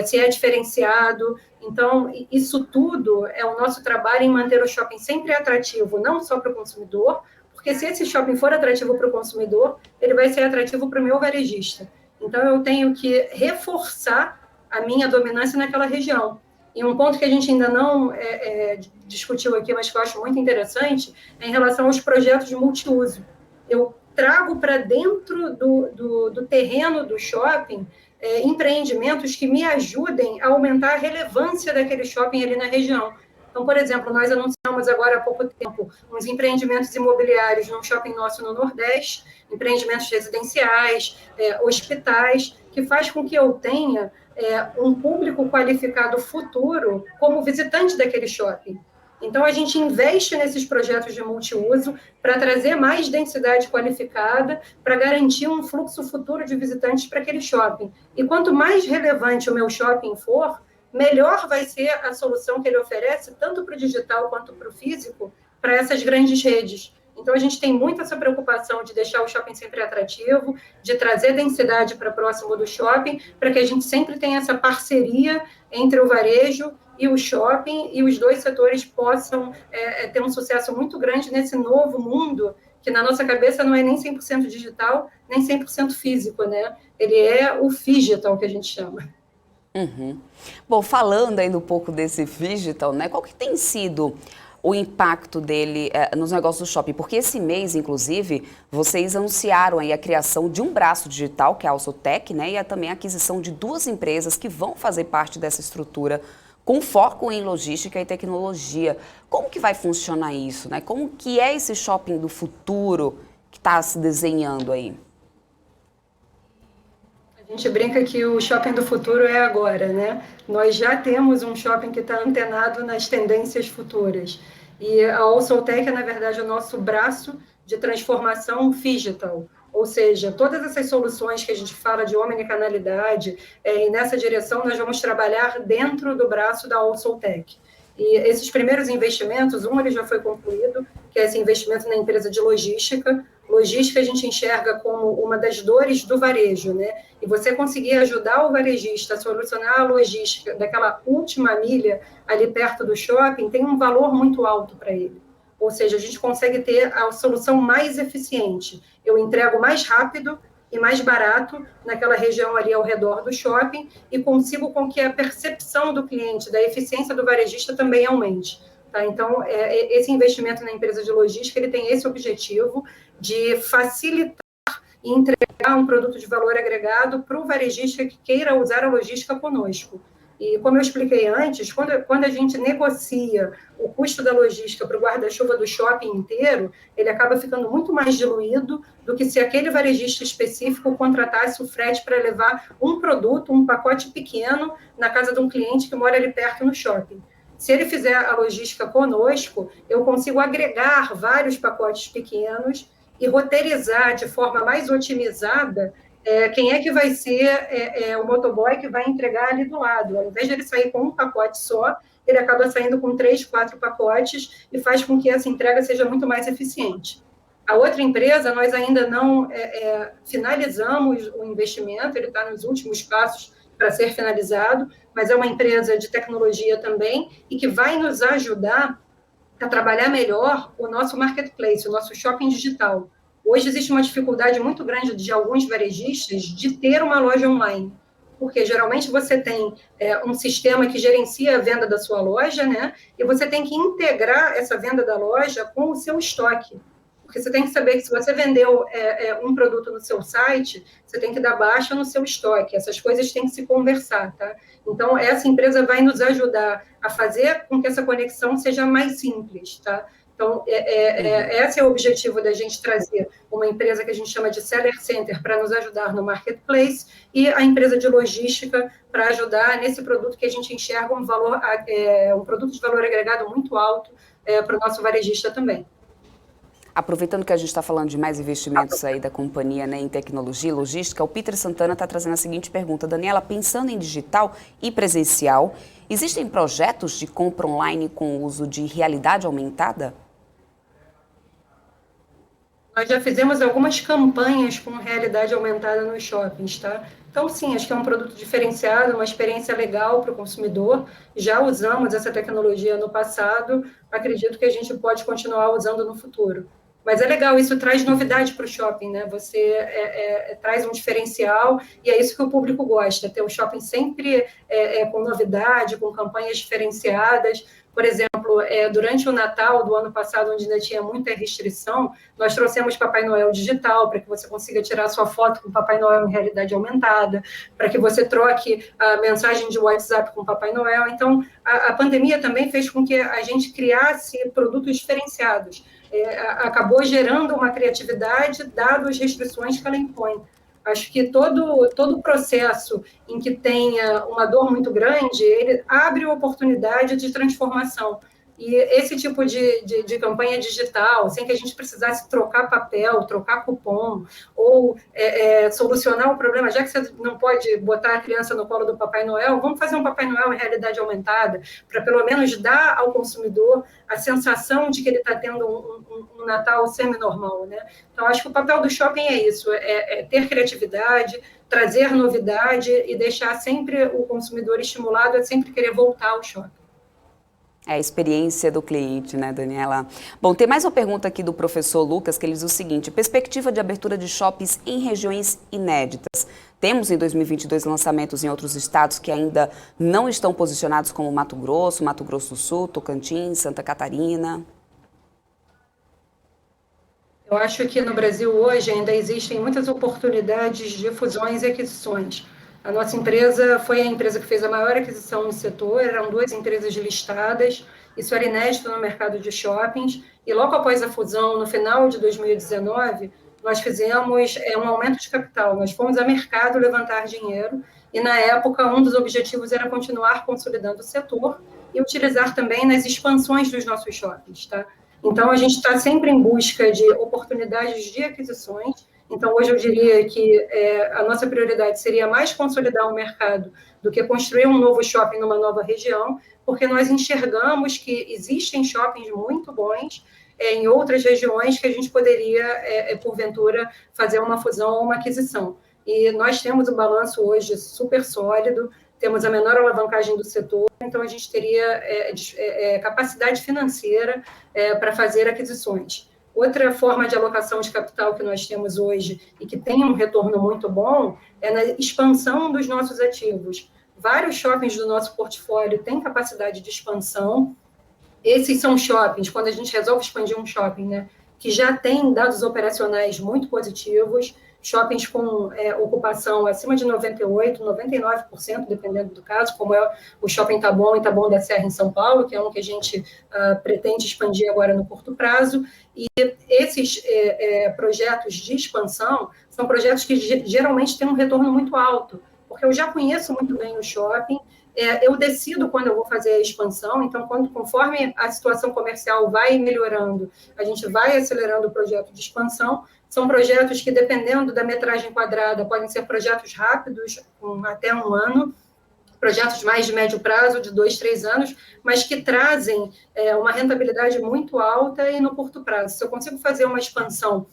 se é diferenciado. Então, isso tudo é o nosso trabalho em manter o shopping sempre atrativo, não só para o consumidor, porque se esse shopping for atrativo para o consumidor, ele vai ser atrativo para o meu varejista. Então, eu tenho que reforçar a minha dominância naquela região. E um ponto que a gente ainda não discutiu aqui, mas que eu acho muito interessante, é em relação aos projetos de multiuso. Eu trago para dentro do terreno do shopping empreendimentos que me ajudem a aumentar a relevância daquele shopping ali na região. Então, por exemplo, nós anunciamos agora há pouco tempo uns empreendimentos imobiliários num shopping nosso no Nordeste, empreendimentos residenciais, hospitais, que faz com que eu tenha um público qualificado futuro como visitante daquele shopping. Então, a gente investe nesses projetos de multiuso para trazer mais densidade qualificada, para garantir um fluxo futuro de visitantes para aquele shopping. E quanto mais relevante o meu shopping for, melhor vai ser a solução que ele oferece, tanto para o digital quanto para o físico, para essas grandes redes. Então, a gente tem muito essa preocupação de deixar o shopping sempre atrativo, de trazer densidade para próximo do shopping, para que a gente sempre tenha essa parceria entre o varejo e o shopping, e os dois setores possam ter um sucesso muito grande nesse novo mundo, que na nossa cabeça não é nem 100% digital, nem 100% físico, né? Ele é o phygital, que a gente chama. Uhum. Bom, falando ainda um pouco desse phygital, né? Qual que tem sido o impacto dele nos negócios do shopping? Porque esse mês, inclusive, vocês anunciaram aí a criação de um braço digital, que é a Alsotec, né? E também a aquisição de 2 empresas que vão fazer parte dessa estrutura com foco em logística e tecnologia. Como que vai funcionar isso, né? Como que é esse shopping do futuro que está se desenhando aí? A gente brinca que o shopping do futuro é agora, né? Nós já temos um shopping que está antenado nas tendências futuras. E a Alsotec é, na verdade, o nosso braço de transformação phygital. Ou seja, todas essas soluções que a gente fala de omnicanalidade, e nessa direção nós vamos trabalhar dentro do braço da Alsotec. E esses primeiros investimentos, ele já foi concluído, que é esse investimento na empresa de logística. Logística a gente enxerga como uma das dores do varejo, né? E você conseguir ajudar o varejista a solucionar a logística daquela última milha ali perto do shopping tem um valor muito alto para ele. Ou seja, a gente consegue ter a solução mais eficiente. Eu entrego mais rápido e mais barato naquela região ali ao redor do shopping e consigo com que a percepção do cliente, da eficiência do varejista também aumente. Tá? Então, esse investimento na empresa de logística, ele tem esse objetivo de facilitar e entregar um produto de valor agregado para o varejista que queira usar a logística conosco. E como eu expliquei antes, quando a gente negocia o custo da logística para o guarda-chuva do shopping inteiro, ele acaba ficando muito mais diluído do que se aquele varejista específico contratasse o frete para levar um produto, um pacote pequeno, na casa de um cliente que mora ali perto no shopping. Se ele fizer a logística conosco, eu consigo agregar vários pacotes pequenos e roteirizar de forma mais otimizada quem é que vai ser o motoboy que vai entregar ali do lado. Ao invés de ele sair com um pacote só, ele acaba saindo com 3, 4 pacotes e faz com que essa entrega seja muito mais eficiente. A outra empresa, nós ainda não finalizamos o investimento, ele está nos últimos passos para ser finalizado, mas é uma empresa de tecnologia também e que vai nos ajudar a trabalhar melhor o nosso marketplace, o nosso shopping digital. Hoje existe uma dificuldade muito grande de alguns varejistas de ter uma loja online, porque geralmente você tem um sistema que gerencia a venda da sua loja, né? E você tem que integrar essa venda da loja com o seu estoque. Porque você tem que saber que se você vendeu um produto no seu site, você tem que dar baixa no seu estoque. Essas coisas têm que se conversar, tá? Então, essa empresa vai nos ajudar a fazer com que essa conexão seja mais simples, tá? Então, esse é o objetivo da gente trazer uma empresa que a gente chama de Seller Center para nos ajudar no marketplace e a empresa de logística para ajudar nesse produto que a gente enxerga um produto de valor agregado muito alto para o nosso varejista também. Aproveitando que a gente está falando de mais investimentos aí da companhia, né, em tecnologia e logística, o Peter Santana está trazendo a seguinte pergunta. Daniela, pensando em digital e presencial, existem projetos de compra online com o uso de realidade aumentada? Nós já fizemos algumas campanhas com realidade aumentada nos shoppings, tá? Então, sim, acho que é um produto diferenciado, uma experiência legal para o consumidor. Já usamos essa tecnologia no passado, acredito que a gente pode continuar usando no futuro. Mas é legal, isso traz novidade para o shopping, né? Você traz um diferencial e é isso que o público gosta, ter o shopping sempre com novidade, com campanhas diferenciadas. Por exemplo, durante o Natal do ano passado, onde ainda tinha muita restrição, nós trouxemos Papai Noel digital, para que você consiga tirar sua foto com Papai Noel em realidade aumentada, para que você troque a mensagem de WhatsApp com Papai Noel. Então, a pandemia também fez com que a gente criasse produtos diferenciados. Acabou gerando uma criatividade, dado as restrições que ela impõe. Acho que todo processo em que tenha uma dor muito grande, ele abre oportunidade de transformação. E esse tipo de campanha digital, sem que a gente precisasse trocar papel, trocar cupom, ou solucionar o problema, já que você não pode botar a criança no colo do Papai Noel, vamos fazer um Papai Noel em realidade aumentada, para pelo menos dar ao consumidor a sensação de que ele está tendo um Natal semi-normal, né? Então, acho que o papel do shopping é isso, ter criatividade, trazer novidade e deixar sempre o consumidor estimulado a sempre querer voltar ao shopping. É a experiência do cliente, né, Daniela? Bom, tem mais uma pergunta aqui do professor Lucas, que ele diz o seguinte: perspectiva de abertura de shoppings em regiões inéditas. Temos em 2022 lançamentos em outros estados que ainda não estão posicionados, como Mato Grosso do Sul, Tocantins, Santa Catarina. Eu acho que no Brasil hoje ainda existem muitas oportunidades de fusões e aquisições. A nossa empresa foi a empresa que fez a maior aquisição no setor, eram 2 empresas listadas, isso era inédito no mercado de shoppings, e logo após a fusão, no final de 2019, nós fizemos um aumento de capital, nós fomos a mercado levantar dinheiro, e na época um dos objetivos era continuar consolidando o setor e utilizar também nas expansões dos nossos shoppings, tá? Então, a gente está sempre em busca de oportunidades de aquisições. Então, hoje eu diria que a nossa prioridade seria mais consolidar o mercado do que construir um novo shopping numa nova região, porque nós enxergamos que existem shoppings muito bons em outras regiões que a gente poderia, porventura, fazer uma fusão ou uma aquisição. E nós temos um balanço hoje super sólido, temos a menor alavancagem do setor, então a gente teria capacidade financeira para fazer aquisições. Outra forma de alocação de capital que nós temos hoje e que tem um retorno muito bom é na expansão dos nossos ativos. Vários shoppings do nosso portfólio têm capacidade de expansão. Esses são shoppings, quando a gente resolve expandir um shopping, né, que já tem dados operacionais muito positivos, shoppings com ocupação acima de 98%, 99%, dependendo do caso, como é o Shopping Taboão e Taboão da Serra em São Paulo, que é um que a gente pretende expandir agora no curto prazo. E esses projetos de expansão são projetos que geralmente têm um retorno muito alto, porque eu já conheço muito bem o shopping, eu decido quando eu vou fazer a expansão, então, conforme a situação comercial vai melhorando, a gente vai acelerando o projeto de expansão. São projetos que, dependendo da metragem quadrada, podem ser projetos rápidos, com até 1 ano, projetos mais de médio prazo, de 2, 3 anos, mas que trazem uma rentabilidade muito alta e no curto prazo. Se eu consigo fazer uma expansão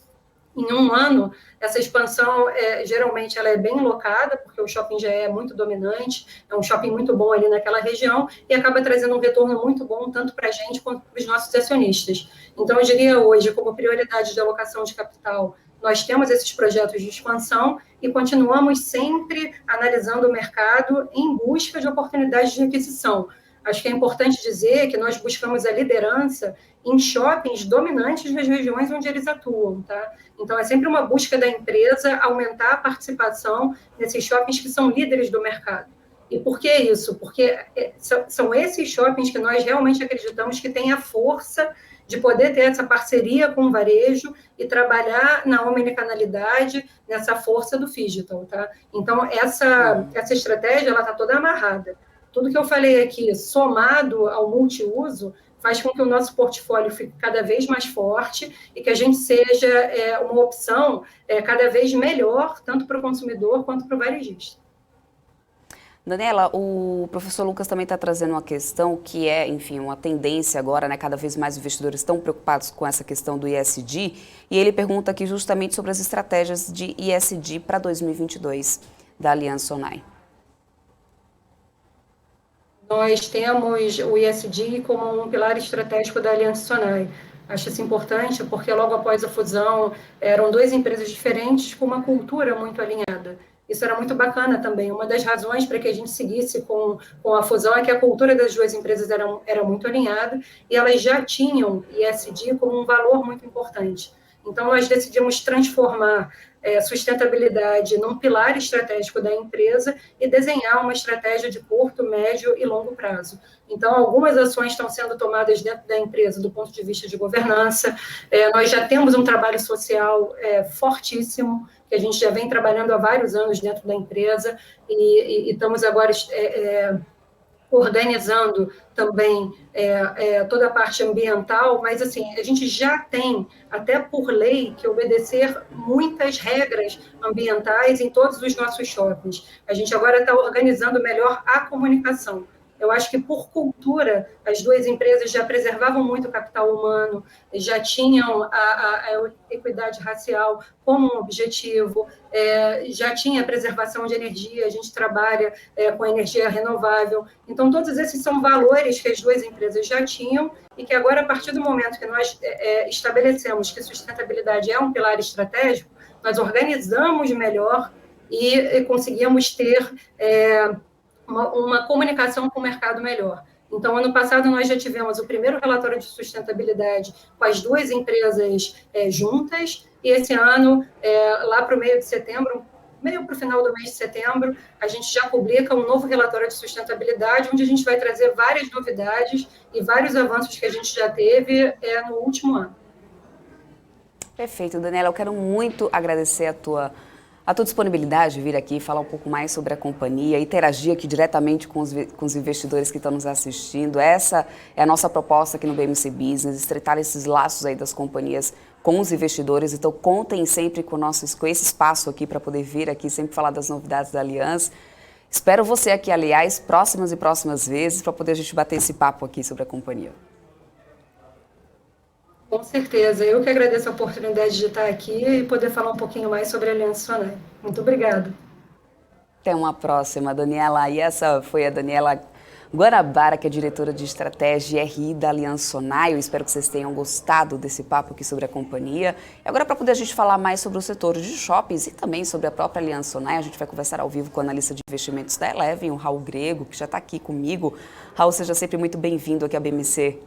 em 1 ano, essa expansão, geralmente, ela é bem locada, porque o shopping já é muito dominante, é um shopping muito bom ali naquela região, e acaba trazendo um retorno muito bom, tanto para a gente quanto para os nossos acionistas. Então, eu diria hoje, como prioridade de alocação de capital, nós temos esses projetos de expansão e continuamos sempre analisando o mercado em busca de oportunidades de aquisição. Acho que é importante dizer que nós buscamos a liderança em shoppings dominantes nas regiões onde eles atuam, tá? Então, é sempre uma busca da empresa aumentar a participação nesses shoppings que são líderes do mercado. E por que isso? Porque são esses shoppings que nós realmente acreditamos que têm a força de poder ter essa parceria com o varejo e trabalhar na omnicanalidade, nessa força do phygital, tá? Então, essa estratégia, ela está toda amarrada. Tudo que eu falei aqui, somado ao multiuso, faz com que o nosso portfólio fique cada vez mais forte e que a gente seja uma opção cada vez melhor, tanto para o consumidor quanto para o varejista. Daniela, o professor Lucas também está trazendo uma questão que é, enfim, uma tendência agora, né? Cada vez mais investidores estão preocupados com essa questão do ESG, e ele pergunta aqui justamente sobre as estratégias de ESG para 2022 da Aliança Sonae. Nós temos o ESG como um pilar estratégico da Aliança Sonae. Acho isso importante porque logo após a fusão eram 2 empresas diferentes com uma cultura muito alinhada. Isso era muito bacana também. Uma das razões para que a gente seguisse com a fusão é que a cultura das 2 empresas era muito alinhada e elas já tinham ESG como um valor muito importante. Então, nós decidimos transformar sustentabilidade num pilar estratégico da empresa e desenhar uma estratégia de curto, médio e longo prazo. Então, algumas ações estão sendo tomadas dentro da empresa do ponto de vista de governança. Nós já temos um trabalho social fortíssimo, que a gente já vem trabalhando há vários anos dentro da empresa e estamos agora organizando também toda a parte ambiental, mas assim, a gente já tem, até por lei, que obedecer muitas regras ambientais em todos os nossos shoppings. A gente agora está organizando melhor a comunicação. Eu acho que, por cultura, as 2 empresas já preservavam muito o capital humano, já tinham a equidade racial como um objetivo, já tinha a preservação de energia, a gente trabalha com energia renovável. Então, todos esses são valores que as 2 empresas já tinham e que agora, a partir do momento que nós estabelecemos que sustentabilidade é um pilar estratégico, nós organizamos melhor e conseguimos ter uma comunicação com o mercado melhor. Então, ano passado, nós já tivemos o primeiro relatório de sustentabilidade com as 2 empresas juntas, e esse ano, lá para o meio de setembro, meio para o final do mês de setembro, a gente já publica um novo relatório de sustentabilidade, onde a gente vai trazer várias novidades e vários avanços que a gente já teve no último ano. Perfeito, Daniela. Eu quero muito agradecer a tua disponibilidade de vir aqui falar um pouco mais sobre a companhia, interagir aqui diretamente com os investidores que estão nos assistindo. Essa é a nossa proposta aqui no BMC Business, estreitar esses laços aí das companhias com os investidores. Então, contem sempre com esse espaço aqui para poder vir aqui sempre falar das novidades da Aliança. Espero você aqui, aliás, próximas vezes, para poder a gente bater esse papo aqui sobre a companhia. Com certeza. Eu que agradeço a oportunidade de estar aqui e poder falar um pouquinho mais sobre a Aliança Sonae. Muito obrigada. Até uma próxima, Daniela. E essa foi a Daniela Guanabara, que é diretora de estratégia RI da Aliança Sonae. Eu espero que vocês tenham gostado desse papo aqui sobre a companhia. E agora, para poder a gente falar mais sobre o setor de shoppings e também sobre a própria Aliança Sonae, a gente vai conversar ao vivo com o analista de investimentos da Eleven, o Raul Grego, que já está aqui comigo. Raul, seja sempre muito bem-vindo aqui à BMC.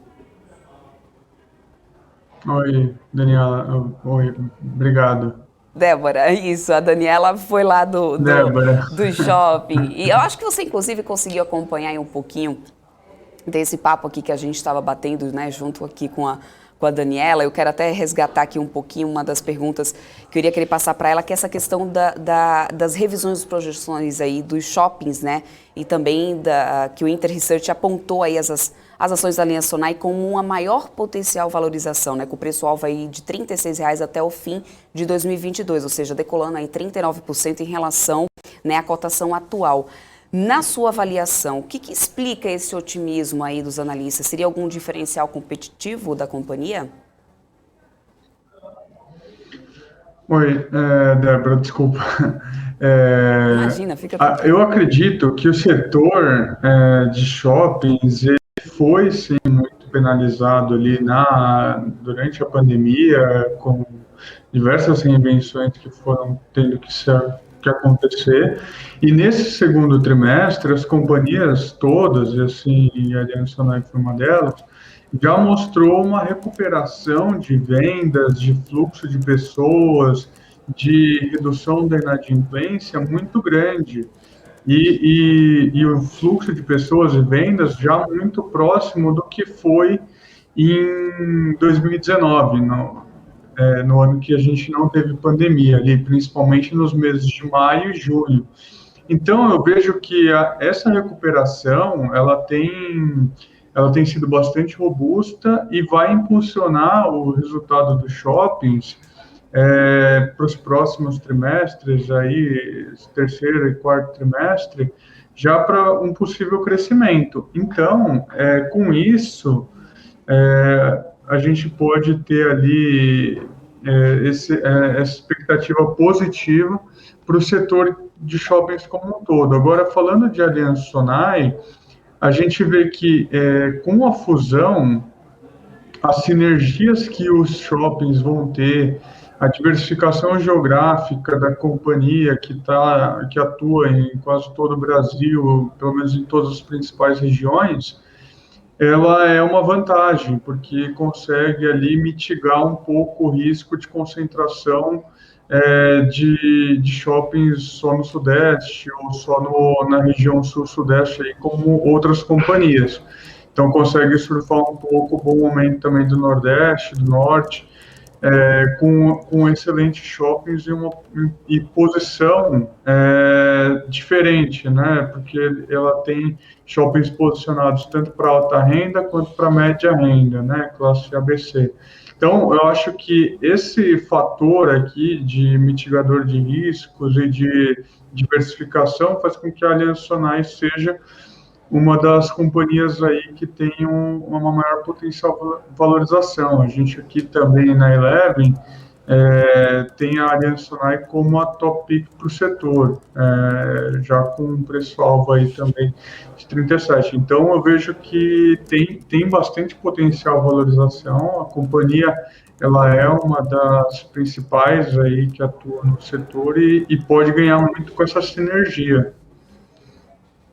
Oi, Daniela. Oi, obrigado. Débora, isso, a Daniela foi lá Débora. do shopping. E eu acho que você, inclusive, conseguiu acompanhar aí um pouquinho desse papo aqui que a gente estava batendo, né, junto aqui com a Daniela. Eu quero até resgatar aqui um pouquinho uma das perguntas que eu iria querer passar para ela, que é essa questão das revisões das projeções aí dos shoppings, né, e também que o Inter Research apontou aí as ações da Aliança Sonae como uma maior potencial valorização, né, com o preço-alvo aí de R$ 36,00 até o fim de 2022, ou seja, decolando aí 39% em relação, né, à cotação atual. Na sua avaliação, o que explica esse otimismo aí dos analistas? Seria algum diferencial competitivo da companhia? Oi, Débora, desculpa. Imagina, fica tranquilo. Eu acredito que o setor de shoppings ele foi, sim, muito penalizado ali durante a pandemia, com diversas reinvenções que foram tendo que acontecer. E nesse segundo trimestre, as companhias todas, e assim, a Aliança Sonae foi uma delas, já mostrou uma recuperação de vendas, de fluxo de pessoas, de redução da inadimplência muito grande. E o fluxo de pessoas e vendas já muito próximo do que foi em 2019, no ano que a gente não teve pandemia, ali, principalmente nos meses de maio e junho. Então, eu vejo que essa recuperação, ela tem sido bastante robusta e vai impulsionar o resultado dos shoppings para os próximos trimestres, aí, terceiro e quarto trimestre, já para um possível crescimento. Então, com isso, a gente pode ter ali essa expectativa positiva para o setor de shoppings como um todo. Agora, falando de Aliança Sonae, a gente vê que com a fusão, as sinergias que os shoppings vão ter, a diversificação geográfica da companhia que atua em quase todo o Brasil, pelo menos em todas as principais regiões, ela é uma vantagem, porque consegue ali mitigar um pouco o risco de concentração de shoppings só no Sudeste ou só na região Sul-Sudeste, aí, como outras companhias. Então, consegue surfar um pouco o bom momento também do Nordeste, do Norte, com excelentes shoppings e posição diferente, né? Porque ela tem shoppings posicionados tanto para alta renda quanto para média renda, né? Classe ABC. Então, eu acho que esse fator aqui de mitigador de riscos e de diversificação faz com que a Aliança Sonae seja uma das companhias aí que tem uma maior potencial valorização. A gente aqui também na Eleven tem a Aliança Sonae como a top pick para o setor, já com um preço-alvo aí também de 37. Então, eu vejo que tem bastante potencial valorização. A companhia ela é uma das principais aí que atua no setor e pode ganhar muito com essa sinergia.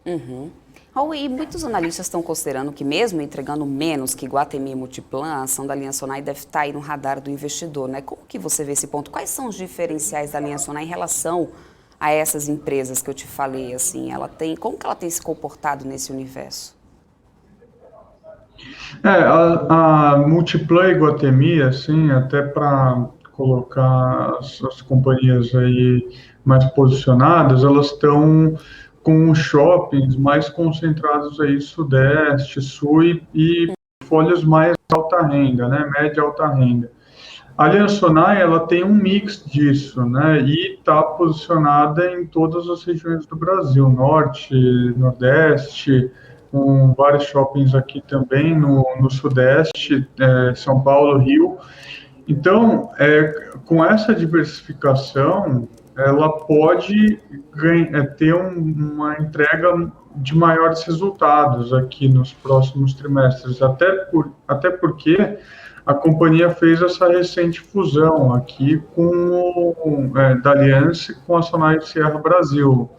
Uhum. Raul, e muitos analistas estão considerando que mesmo entregando menos que Iguatemi e Multiplan, a ação da Aliança Sonae deve estar aí no radar do investidor, né? Como que você vê esse ponto? Quais são os diferenciais da Aliança Sonae em relação a essas empresas que eu te falei, assim? Como que ela tem se comportado nesse universo? A Multiplan e Iguatemi, assim, até para colocar as companhias aí mais posicionadas, elas estão com shoppings mais concentrados aí Sudeste, Sul e folhas mais alta renda, né, média alta renda. A Aliança Sonae, ela tem um mix disso, né, e está posicionada em todas as regiões do Brasil, Norte, Nordeste, com vários shoppings aqui também no Sudeste, São Paulo, Rio. Então, com essa diversificação, ela pode ter uma entrega de maiores resultados aqui nos próximos trimestres, até porque a companhia fez essa recente fusão aqui da Aliança com a Sonae Sierra Brasil,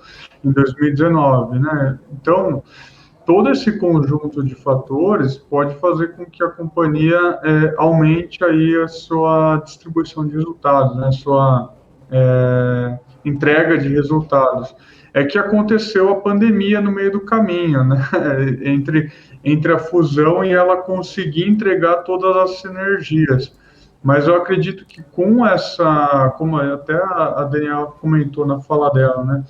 em 2019, né? Então, todo esse conjunto de fatores pode fazer com que a companhia aumente aí a sua distribuição de resultados, né? entrega de resultados. É que aconteceu a pandemia no meio do caminho, né? Entre a fusão e ela conseguir entregar todas as sinergias. Mas eu acredito que com essa, como até a Daniela comentou na fala dela, né?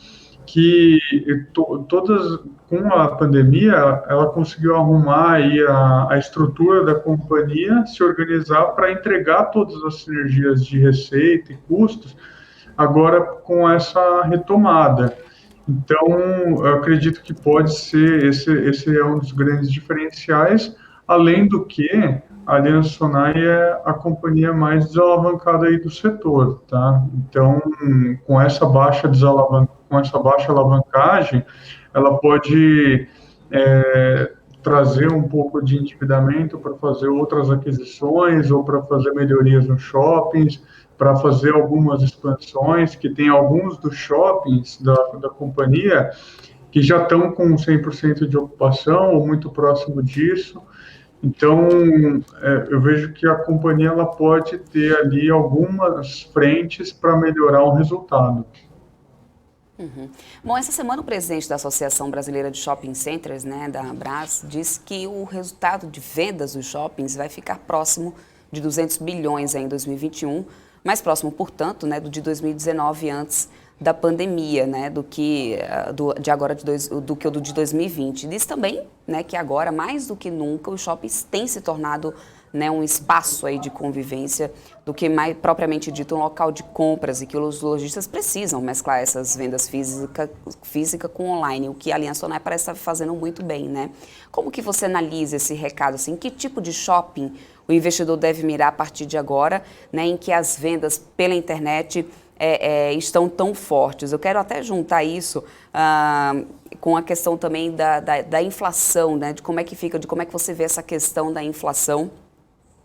Que todas, com a pandemia, ela conseguiu arrumar aí a estrutura da companhia, se organizar para entregar todas as sinergias de receita e custos, agora com essa retomada. Então, eu acredito que pode ser, esse é um dos grandes diferenciais, além do que a Aliança Sonai é a companhia mais desalavancada aí do setor, tá? Então, com essa baixa alavancagem, ela pode trazer um pouco de endividamento para fazer outras aquisições ou para fazer melhorias nos shoppings, para fazer algumas expansões, que tem alguns dos shoppings da companhia que já estão com 100% de ocupação ou muito próximo disso. Então, eu vejo que a companhia ela pode ter ali algumas frentes para melhorar o resultado. Uhum. Bom, essa semana o presidente da Associação Brasileira de Shopping Centers, né, da ABRAS, disse que o resultado de vendas dos shoppings vai ficar próximo de 200 bilhões em 2021, mais próximo, portanto, né, do de 2019, antes da pandemia, né, do que o de 2020. Diz também, né, que agora, mais do que nunca, os shoppings têm se tornado, né, um espaço aí de convivência do que mais propriamente dito um local de compras, e que os lojistas precisam mesclar essas vendas física com online, o que a Aliança Sonai parece estar fazendo muito bem, né? Como que você analisa esse recado, assim, que tipo de shopping o investidor deve mirar a partir de agora, né, em que as vendas pela internet estão tão fortes? Eu quero até juntar isso com a questão também da inflação, né, de como é que fica, de como é que você vê essa questão da inflação,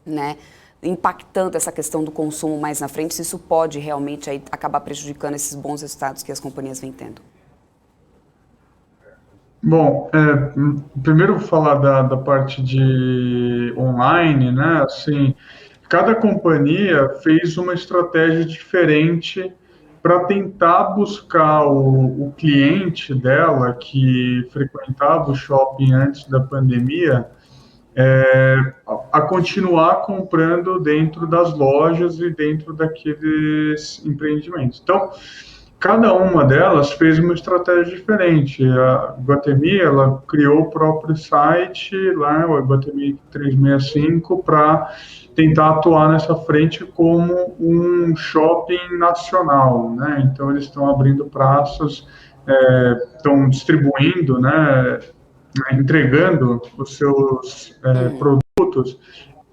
né, impactando essa questão do consumo mais na frente, se isso pode realmente aí acabar prejudicando esses bons resultados que as companhias vêm tendo. Bom, primeiro vou falar da parte de online, né? Assim, cada companhia fez uma estratégia diferente para tentar buscar o cliente dela que frequentava o shopping antes da pandemia, a continuar comprando dentro das lojas e dentro daqueles empreendimentos. Então, cada uma delas fez uma estratégia diferente. A Iguatemi, ela criou o próprio site, lá, o Iguatemi 365, para tentar atuar nessa frente como um shopping nacional, né? Então, eles estão abrindo praças, estão distribuindo, né, entregando os seus produtos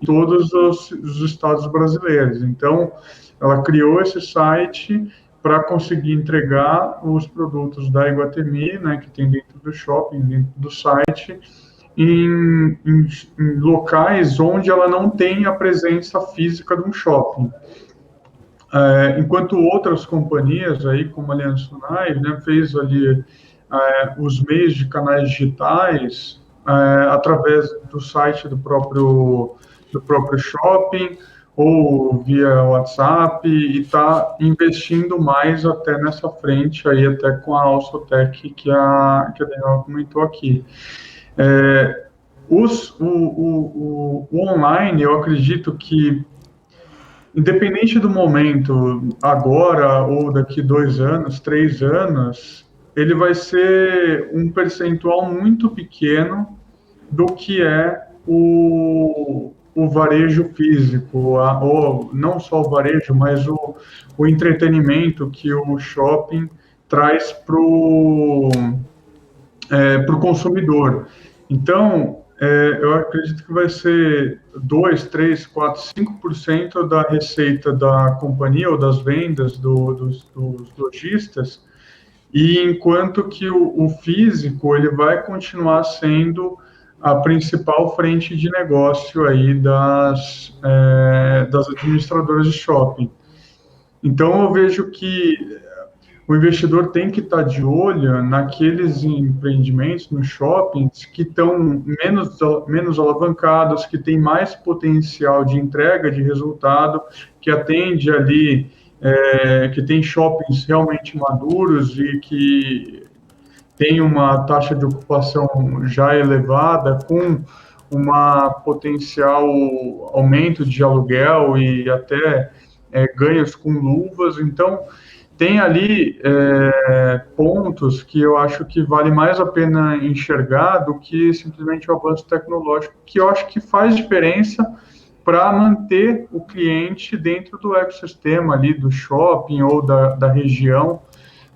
em todos os estados brasileiros. Então, ela criou esse site para conseguir entregar os produtos da Iguatemi, né, que tem dentro do shopping, dentro do site, em locais onde ela não tem a presença física de um shopping. Enquanto outras companhias, aí, como a Aliança Sonai, né, fez ali os meios de canais digitais através do site do próprio shopping, ou via WhatsApp, e está investindo mais até nessa frente, aí até com a Alsotec, que a Daniela comentou aqui. O online, eu acredito que, independente do momento, agora ou daqui 2 anos, 3 anos, ele vai ser um percentual muito pequeno do que é o varejo físico, ou não só o varejo, mas o entretenimento que o shopping traz para o consumidor. Então, eu acredito que vai ser 2, 3, 4, 5% da receita da companhia ou das vendas dos lojistas, e enquanto que o físico ele vai continuar sendo a principal frente de negócio aí das administradoras de shopping. Então, eu vejo que o investidor tem que estar de olho naqueles empreendimentos, nos shoppings, que estão menos alavancados, que têm mais potencial de entrega de resultado, que atende ali que tem shoppings realmente maduros e que tem uma taxa de ocupação já elevada, com uma potencial aumento de aluguel e até ganhos com luvas. Então, tem ali pontos que eu acho que vale mais a pena enxergar do que simplesmente o avanço tecnológico, que eu acho que faz diferença para manter o cliente dentro do ecossistema ali do shopping ou da região,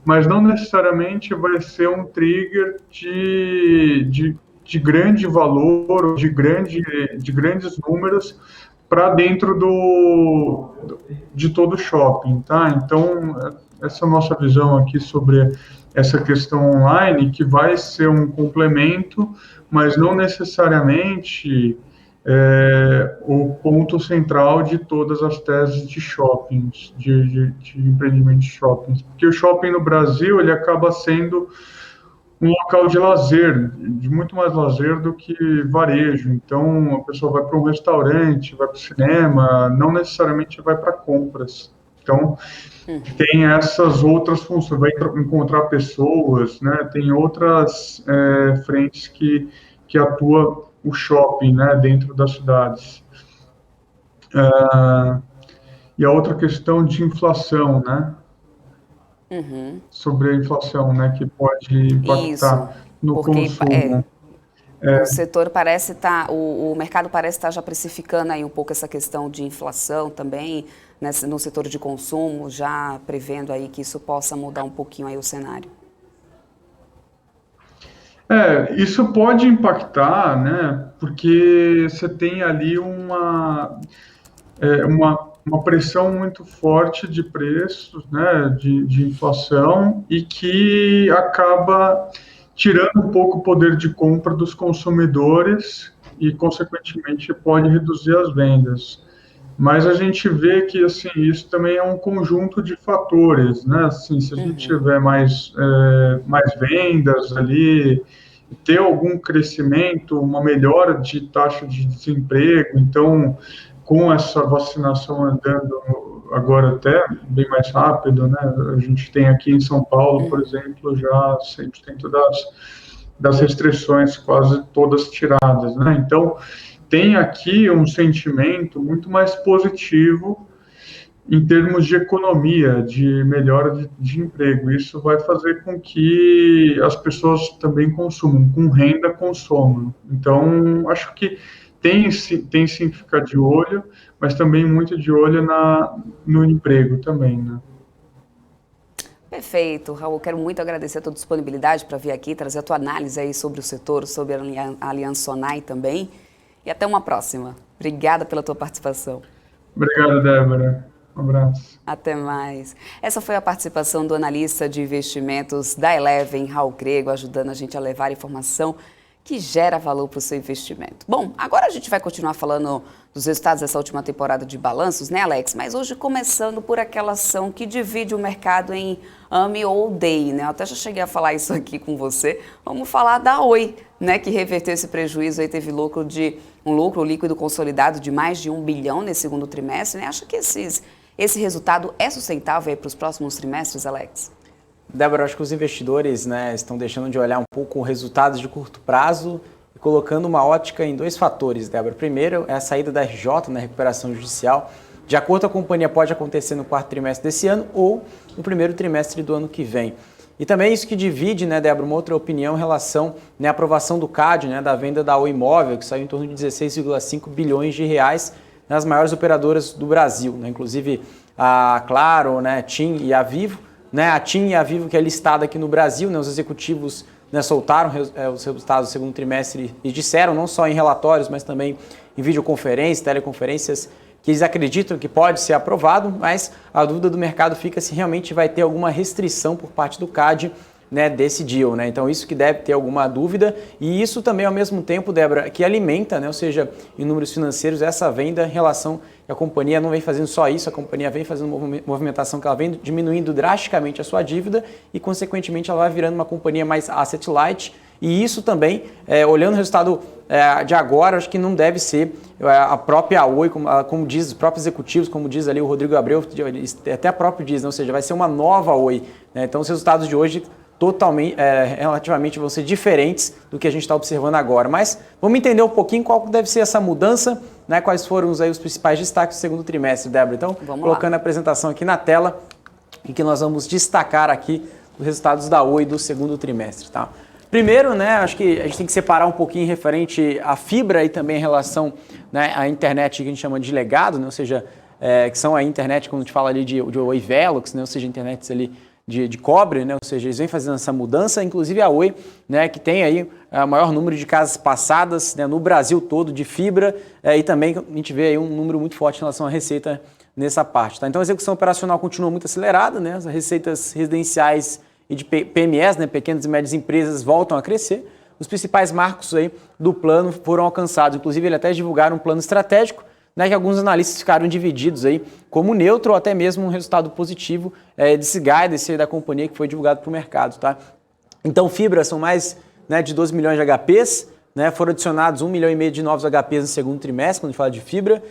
mas não necessariamente vai ser um trigger de grande valor ou de grandes números para dentro de todo o shopping, tá? Então, essa é a nossa visão aqui sobre essa questão online, que vai ser um complemento, mas não necessariamente o ponto central de todas as teses de shoppings, de empreendimento de shoppings. Porque o shopping no Brasil, ele acaba sendo um local de lazer, de muito mais lazer do que varejo. Então, a pessoa vai para um restaurante, vai para o cinema, não necessariamente vai para compras. Então, tem essas outras funções, vai encontrar pessoas, né? Tem outras frentes que atua o shopping, né, dentro das cidades. E a outra questão de inflação, né? Sobre a inflação, né, que pode impactar no consumo. O setor parece estar, o mercado parece estar já precificando aí um pouco essa questão de inflação também, né, no setor de consumo, já prevendo aí que isso possa mudar um pouquinho aí o cenário. Isso pode impactar, né, porque você tem ali uma pressão muito forte de preços, né, de inflação, e que acaba tirando um pouco o poder de compra dos consumidores e, consequentemente, pode reduzir as vendas. Mas a gente vê que, assim, isso também é um conjunto de fatores, né? Assim, se a gente tiver mais vendas ali, ter algum crescimento, uma melhora de taxa de desemprego, então, com essa vacinação andando agora até bem mais rápido, né? A gente tem aqui em São Paulo, por exemplo, já 100% das restrições quase todas tiradas, né? Então, tem aqui um sentimento muito mais positivo em termos de economia, de melhora de emprego. Isso vai fazer com que as pessoas também consumam, com renda consumam. Então, acho que tem sim que ficar de olho, mas também muito de olho no emprego também, né? Perfeito, Raul. Quero muito agradecer a tua disponibilidade para vir aqui, trazer a tua análise aí sobre o setor, sobre a Aliança Sonai também. E até uma próxima. Obrigada pela tua participação. Obrigado, Débora. Um abraço. Até mais. Essa foi a participação do analista de investimentos da Eleven, Raul Grego, ajudando a gente a levar informação que gera valor para o seu investimento. Bom, agora a gente vai continuar falando dos resultados dessa última temporada de balanços, né, Alex? Mas hoje começando por aquela ação que divide o mercado em ame ou odeie, né? Eu até já cheguei a falar isso aqui com você. Vamos falar da Oi, né, que reverteu esse prejuízo e teve um lucro líquido consolidado de mais de 1 bilhão nesse segundo trimestre, né? Acha que esse resultado é sustentável para os próximos trimestres, Alex? Débora, acho que os investidores, né, estão deixando de olhar um pouco resultados de curto prazo e colocando uma ótica em 2 fatores, Débora. Primeiro, é a saída da RJ, na recuperação judicial. De acordo com a companhia, pode acontecer no 4º trimestre desse ano ou no 1º trimestre do ano que vem. E também isso que divide, né, Débora, uma outra opinião em relação, né, à aprovação do CAD, né, da venda da Oi Imóvel, que saiu em torno de 16,5 bilhões de reais nas maiores operadoras do Brasil, né, inclusive a Claro, né, TIM e a Vivo. Né, a TIM e a Vivo, que é listada aqui no Brasil, né, os executivos, né, soltaram os resultados do segundo trimestre e disseram, não só em relatórios, mas também em videoconferências, teleconferências, que eles acreditam que pode ser aprovado, mas a dúvida do mercado fica se realmente vai ter alguma restrição por parte do CAD né, desse deal, né? Então isso que deve ter alguma dúvida, e isso também ao mesmo tempo, Débora, que alimenta, né, ou seja, em números financeiros, essa venda em relação que a companhia não vem fazendo só isso, a companhia vem fazendo uma movimentação que ela vem diminuindo drasticamente a sua dívida e, consequentemente, ela vai virando uma companhia mais asset light. E isso também, olhando o resultado de agora, acho que não deve ser a própria Oi, como diz os próprios executivos, como diz ali o Rodrigo Abreu, até a própria diz, né? Ou seja, vai ser uma nova Oi, né? Então os resultados de hoje totalmente, relativamente vão ser diferentes do que a gente está observando agora. Mas vamos entender um pouquinho qual deve ser essa mudança, né? Quais foram aí os principais destaques do segundo trimestre, Débora. Então, colocando a apresentação aqui na tela, e que nós vamos destacar aqui os resultados da Oi do segundo trimestre, tá? Primeiro, né, acho que a gente tem que separar um pouquinho referente à fibra e também em relação, né, à internet que a gente chama de legado, né, ou seja, que são a internet, quando a gente fala ali de Oi Velox, né, ou seja, internets ali de cobre, né, ou seja, eles vêm fazendo essa mudança, inclusive a Oi, né, que tem aí o maior número de casas passadas, né, no Brasil todo de fibra, e também a gente vê aí um número muito forte em relação à receita nessa parte, tá? Então a execução operacional continua muito acelerada, né, as receitas residenciais e de PMEs, né, pequenas e médias empresas, voltam a crescer. Os principais marcos aí do plano foram alcançados. Inclusive, ele até divulgaram um plano estratégico, né, que alguns analistas ficaram divididos aí, como neutro ou até mesmo um resultado positivo desse guidance da companhia que foi divulgado para o mercado. Tá? Então, fibra são mais, né, de 12 milhões de HPs, né, foram adicionados 1,5 milhão de novos HPs no segundo trimestre, quando a gente fala de fibra,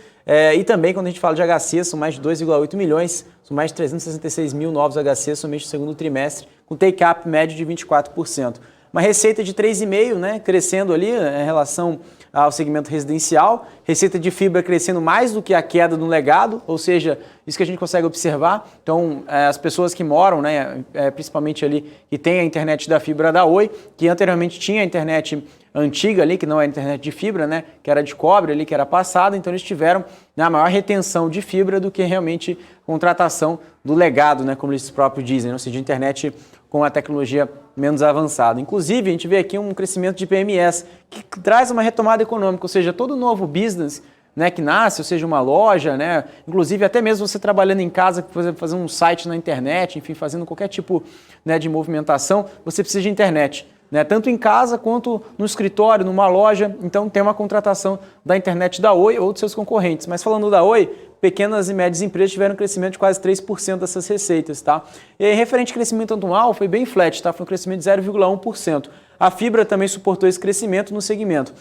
e também quando a gente fala de HC, são mais de 2,8 milhões, são mais de 366 mil novos HCs somente no segundo trimestre, com take-up médio de 24%. Uma receita de 3,5%, né, crescendo ali em relação ao segmento residencial, receita de fibra crescendo mais do que a queda no legado, ou seja, isso que a gente consegue observar. Então, as pessoas que moram, né, principalmente ali, que tem a internet da fibra da Oi, que anteriormente tinha a internet antiga ali, que não é a internet de fibra, né, que era de cobre ali, que era passada, então eles tiveram, né, a maior retenção de fibra do que realmente contratação do legado, né, como eles próprios dizem, ou seja, de internet com a tecnologia menos avançada. Inclusive, a gente vê aqui um crescimento de PMS, que traz uma retomada econômica, ou seja, todo novo business, né, que nasce, ou seja, uma loja, né, inclusive até mesmo você trabalhando em casa, por exemplo, fazendo um site na internet, enfim, fazendo qualquer tipo, né, de movimentação, você precisa de internet, né, tanto em casa quanto no escritório, numa loja. Então tem uma contratação da internet da Oi ou dos seus concorrentes. Mas falando da Oi, pequenas e médias empresas tiveram um crescimento de quase 3% dessas receitas, tá? E aí, referente ao crescimento anual, foi bem flat, tá? Foi um crescimento de 0,1%. A fibra também suportou esse crescimento no segmento.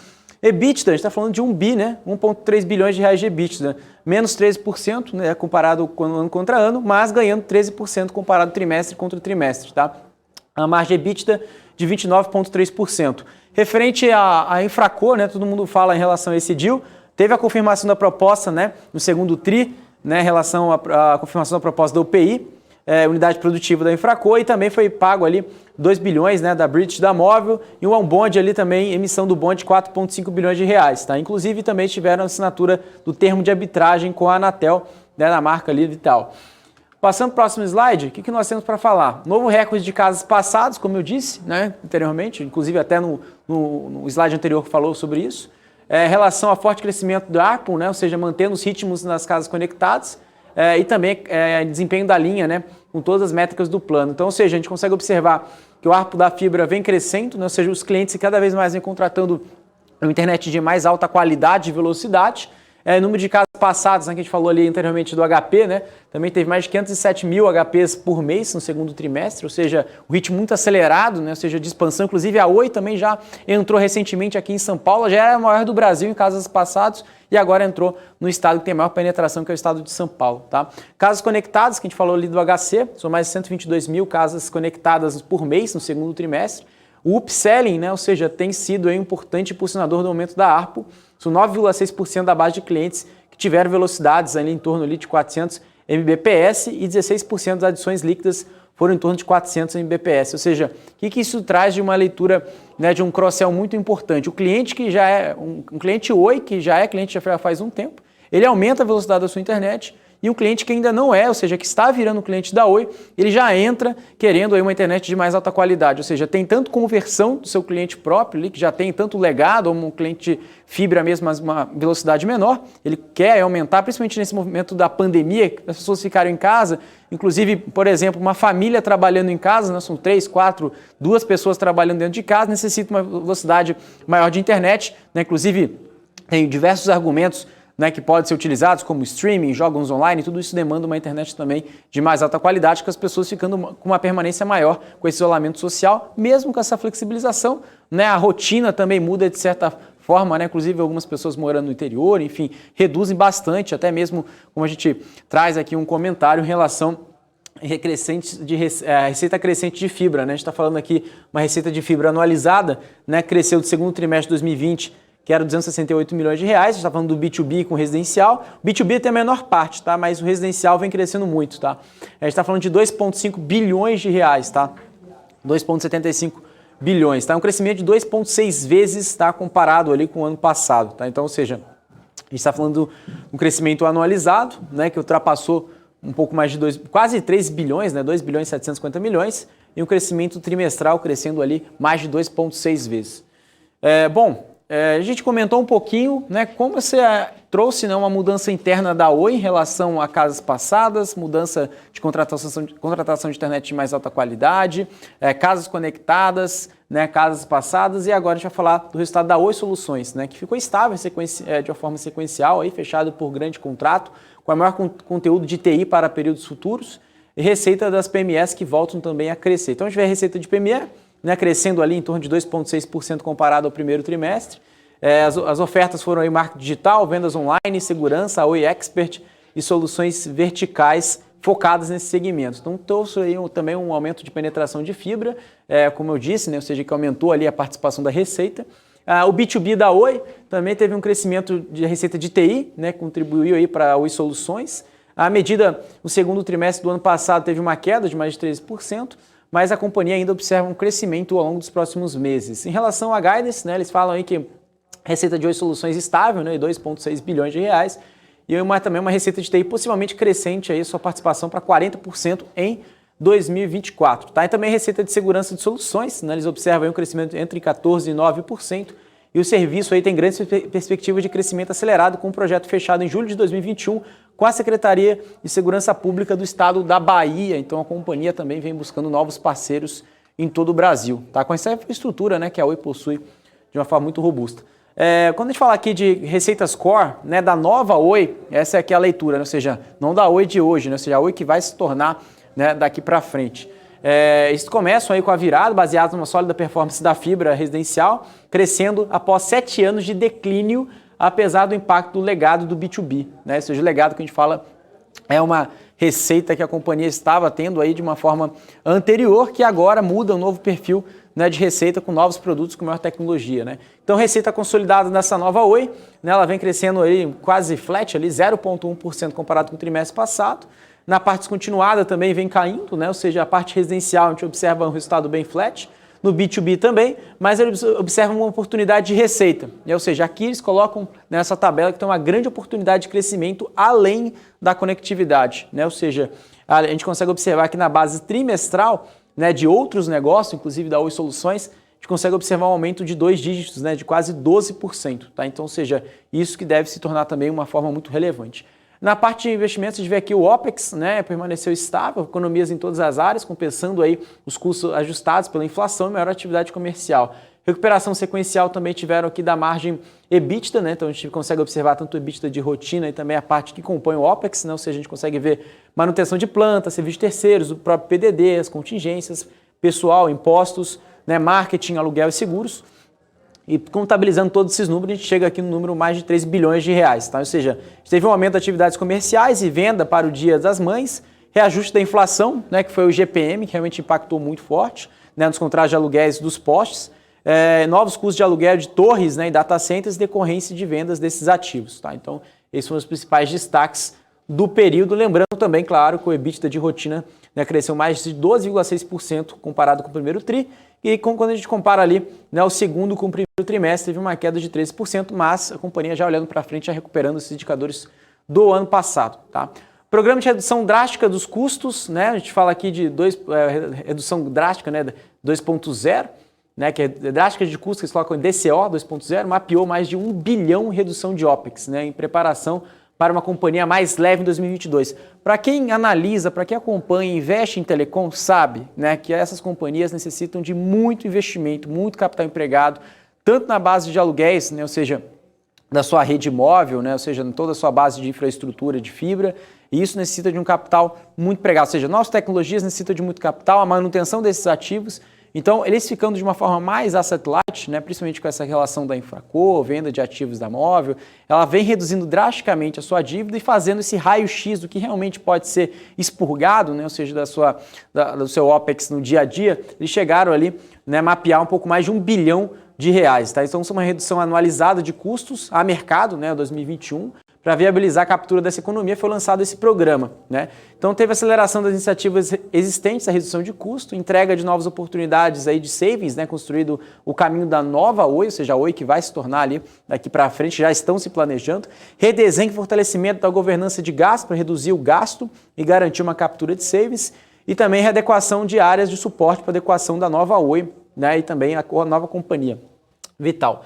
EBITDA, a gente está falando de 1 bi, né? 1,3 bilhões de reais de EBITDA, menos 13%, né, comparado ano contra ano, mas ganhando 13% comparado trimestre contra trimestre, tá? A margem EBITDA de 29,3%. Referente à Infraco, né, todo mundo fala em relação a esse deal, teve a confirmação da proposta, né, no segundo TRI, né, em relação à confirmação da proposta da UPI, unidade produtiva da Infraco, e também foi pago ali 2 bilhões, né, da British, da Móvel, e um bond ali também, emissão do bond de 4,5 bilhões de reais. Tá? Inclusive também tiveram a assinatura do termo de arbitragem com a Anatel, né, da marca ali e tal. Passando para o próximo slide, o que nós temos para falar? Novo recorde de casas passados, como eu disse, né, anteriormente, inclusive até no slide anterior que falou sobre isso. Em relação ao forte crescimento do ARPU, né, ou seja, mantendo os ritmos nas casas conectadas, e também desempenho da linha, né, com todas as métricas do plano. Então, ou seja, a gente consegue observar que o ARPU da fibra vem crescendo, né, ou seja, os clientes cada vez mais vêm contratando uma internet de mais alta qualidade e velocidade. Número de casas passadas, né, que a gente falou ali anteriormente do HP, né, também teve mais de 507 mil HPs por mês no segundo trimestre, ou seja, um ritmo muito acelerado, né, ou seja, de expansão. Inclusive a Oi também já entrou recentemente aqui em São Paulo, já era a maior do Brasil em casas passadas e agora entrou no estado que tem maior penetração, que é o estado de São Paulo. Tá? Casas conectadas, que a gente falou ali do HC, são mais de 122 mil casas conectadas por mês no segundo trimestre. O upselling, né, ou seja, tem sido aí um importante impulsionador do aumento da ARPU. São 9,6% da base de clientes que tiveram velocidades ali em torno ali de 400 Mbps e 16% das adições líquidas foram em torno de 400 Mbps. Ou seja, o que isso traz de uma leitura, né, de um cross-sell muito importante? O cliente que já é um cliente Oi, que já é cliente já faz um tempo, ele aumenta a velocidade da sua internet e um cliente que ainda não é, ou seja, que está virando cliente da Oi, ele já entra querendo aí uma internet de mais alta qualidade, ou seja, tem tanto conversão do seu cliente próprio ali, que já tem tanto legado, ou um cliente fibra mesmo, mas uma velocidade menor, ele quer aumentar, principalmente nesse momento da pandemia, que as pessoas ficaram em casa, inclusive, por exemplo, uma família trabalhando em casa, né, são 3, 4, 2 pessoas trabalhando dentro de casa, necessita uma velocidade maior de internet, né, inclusive tem diversos argumentos, né, que podem ser utilizados, como streaming, jogos online, tudo isso demanda uma internet também de mais alta qualidade, com as pessoas ficando com uma permanência maior com esse isolamento social, mesmo com essa flexibilização, né, a rotina também muda de certa forma, né, inclusive algumas pessoas morando no interior, enfim, reduzem bastante, até mesmo como a gente traz aqui um comentário em relação a receita crescente de fibra, né, a gente está falando aqui uma receita de fibra anualizada, né, cresceu do segundo trimestre de 2020, que era 268 milhões de reais, a gente está falando do B2B com residencial. O B2B tem a menor parte, tá? Mas o residencial vem crescendo muito, tá? A gente está falando de 2,5 bilhões de reais, tá? 2,75 bilhões, tá? Um crescimento de 2,6 vezes, tá? Comparado ali com o ano passado, tá? Então, ou seja, a gente está falando de um crescimento anualizado, né? Que ultrapassou um pouco mais de quase 3 bilhões, né? 2 bilhões e 750 milhões, e um crescimento trimestral crescendo ali mais de 2,6 vezes. A gente comentou um pouquinho, né, como você trouxe, né, uma mudança interna da Oi em relação a casas passadas, mudança de contratação de internet de mais alta qualidade, casas conectadas, né, casas passadas, e agora a gente vai falar do resultado da Oi Soluções, né, que ficou estável de uma forma sequencial, aí, fechado por grande contrato, com a maior conteúdo de TI para períodos futuros, e receita das PMEs que voltam também a crescer. Então a gente vê a receita de PME, né, crescendo ali em torno de 2,6% comparado ao primeiro trimestre. As ofertas foram aí marketing digital, vendas online, segurança, Oi Expert e soluções verticais focadas nesse segmento. Então trouxe aí também um aumento de penetração de fibra, como eu disse, né, ou seja, que aumentou ali a participação da receita. O B2B da Oi também teve um crescimento de receita de TI, né, contribuiu aí para a Oi Soluções. A medida, no segundo trimestre do ano passado, teve uma queda de mais de 13%, mas a companhia ainda observa um crescimento ao longo dos próximos meses. Em relação à guidance, né, eles falam aí que a receita de Oi Soluções estável, né, 2,6 bilhões de reais, e também uma receita de TI possivelmente crescente, aí, sua participação para 40% em 2024. Tá? E também a receita de segurança de soluções, né, eles observam aí um crescimento entre 14% e 9%, e o serviço aí tem grandes perspectivas de crescimento acelerado, com um projeto fechado em julho de 2021 com a Secretaria de Segurança Pública do Estado da Bahia. Então a companhia também vem buscando novos parceiros em todo o Brasil, tá? Com essa infraestrutura, né, que a Oi possui de uma forma muito robusta. Quando a gente fala aqui de receitas core, né, da nova Oi, essa é aqui a leitura, né, ou seja, não da Oi de hoje, né, ou seja, a Oi que vai se tornar, né, daqui para frente. Eles começam aí com a virada, baseada numa sólida performance da fibra residencial, crescendo após 7 anos de declínio, apesar do impacto do legado do B2B, né? Ou seja, o legado que a gente fala é uma receita que a companhia estava tendo aí de uma forma anterior, que agora muda um novo perfil, né, de receita com novos produtos com maior tecnologia, né? Então, receita consolidada nessa nova Oi, né, ela vem crescendo aí quase flat, ali 0,1% comparado com o trimestre passado. Na parte descontinuada também vem caindo, né? Ou seja, a parte residencial a gente observa um resultado bem flat, no B2B também, mas eles observam uma oportunidade de receita. Ou seja, aqui eles colocam nessa tabela que tem uma grande oportunidade de crescimento além da conectividade, né? Ou seja, a gente consegue observar que na base trimestral, né, de outros negócios, inclusive da Oi Soluções, a gente consegue observar um aumento de 2 dígitos, né, de quase 12%. Tá? Então, ou seja, isso que deve se tornar também uma forma muito relevante. Na parte de investimentos, a gente vê aqui o OPEX, né, permaneceu estável, economias em todas as áreas, compensando aí os custos ajustados pela inflação e maior atividade comercial. Recuperação sequencial também tiveram aqui da margem EBITDA, né, então a gente consegue observar tanto o EBITDA de rotina e também a parte que compõe o OPEX, né, ou seja, a gente consegue ver manutenção de planta, serviços terceiros, o próprio PDD, as contingências, pessoal, impostos, né, marketing, aluguel e seguros. E contabilizando todos esses números, a gente chega aqui no número mais de 3 bilhões de reais. Tá? Ou seja, a gente teve um aumento de atividades comerciais e venda para o Dia das Mães, reajuste da inflação, né, que foi o GPM, que realmente impactou muito forte, né, nos contratos de aluguéis dos postes, novos custos de aluguel de torres, né, e data centers, decorrência de vendas desses ativos. Tá? Então, esses foram os principais destaques do período. Lembrando também, claro, que o EBITDA de rotina, né, cresceu mais de 12,6% comparado com o primeiro TRI, e quando a gente compara ali, né, o segundo com o primeiro trimestre, teve uma queda de 13%, mas a companhia já olhando para frente, já recuperando esses indicadores do ano passado. Tá? Programa de redução drástica dos custos, né? A gente fala aqui de redução drástica, né? 2.0, né? Que é drástica de custos, que eles colocam em DCO 2.0, mapeou mais de 1 bilhão em redução de OPEX, né? Em preparação para uma companhia mais leve em 2022. Para quem analisa, para quem acompanha e investe em telecom, sabe, né, que essas companhias necessitam de muito investimento, muito capital empregado, tanto na base de aluguéis, né, ou seja, da sua rede móvel, né, ou seja, em toda a sua base de infraestrutura de fibra, e isso necessita de um capital muito empregado, ou seja, novas tecnologias necessitam de muito capital, a manutenção desses ativos. Então, eles ficando de uma forma mais asset light, né, principalmente com essa relação da Infraco, venda de ativos da móvel, ela vem reduzindo drasticamente a sua dívida e fazendo esse raio-x do que realmente pode ser expurgado, né, ou seja, do seu OPEX no dia a dia. Eles chegaram ali, né, mapear um pouco mais de 1 bilhão de reais. Tá? Então, isso é uma redução anualizada de custos a mercado, né, 2021, para viabilizar a captura dessa economia, foi lançado esse programa, né? Então teve aceleração das iniciativas existentes, a redução de custo, entrega de novas oportunidades aí de savings, né? Construído o caminho da nova Oi, ou seja, a Oi que vai se tornar ali daqui para frente, já estão se planejando. Redesenho e fortalecimento da governança de gasto para reduzir o gasto e garantir uma captura de savings. E também readequação de áreas de suporte para adequação da nova Oi, né? E também a nova companhia Vital.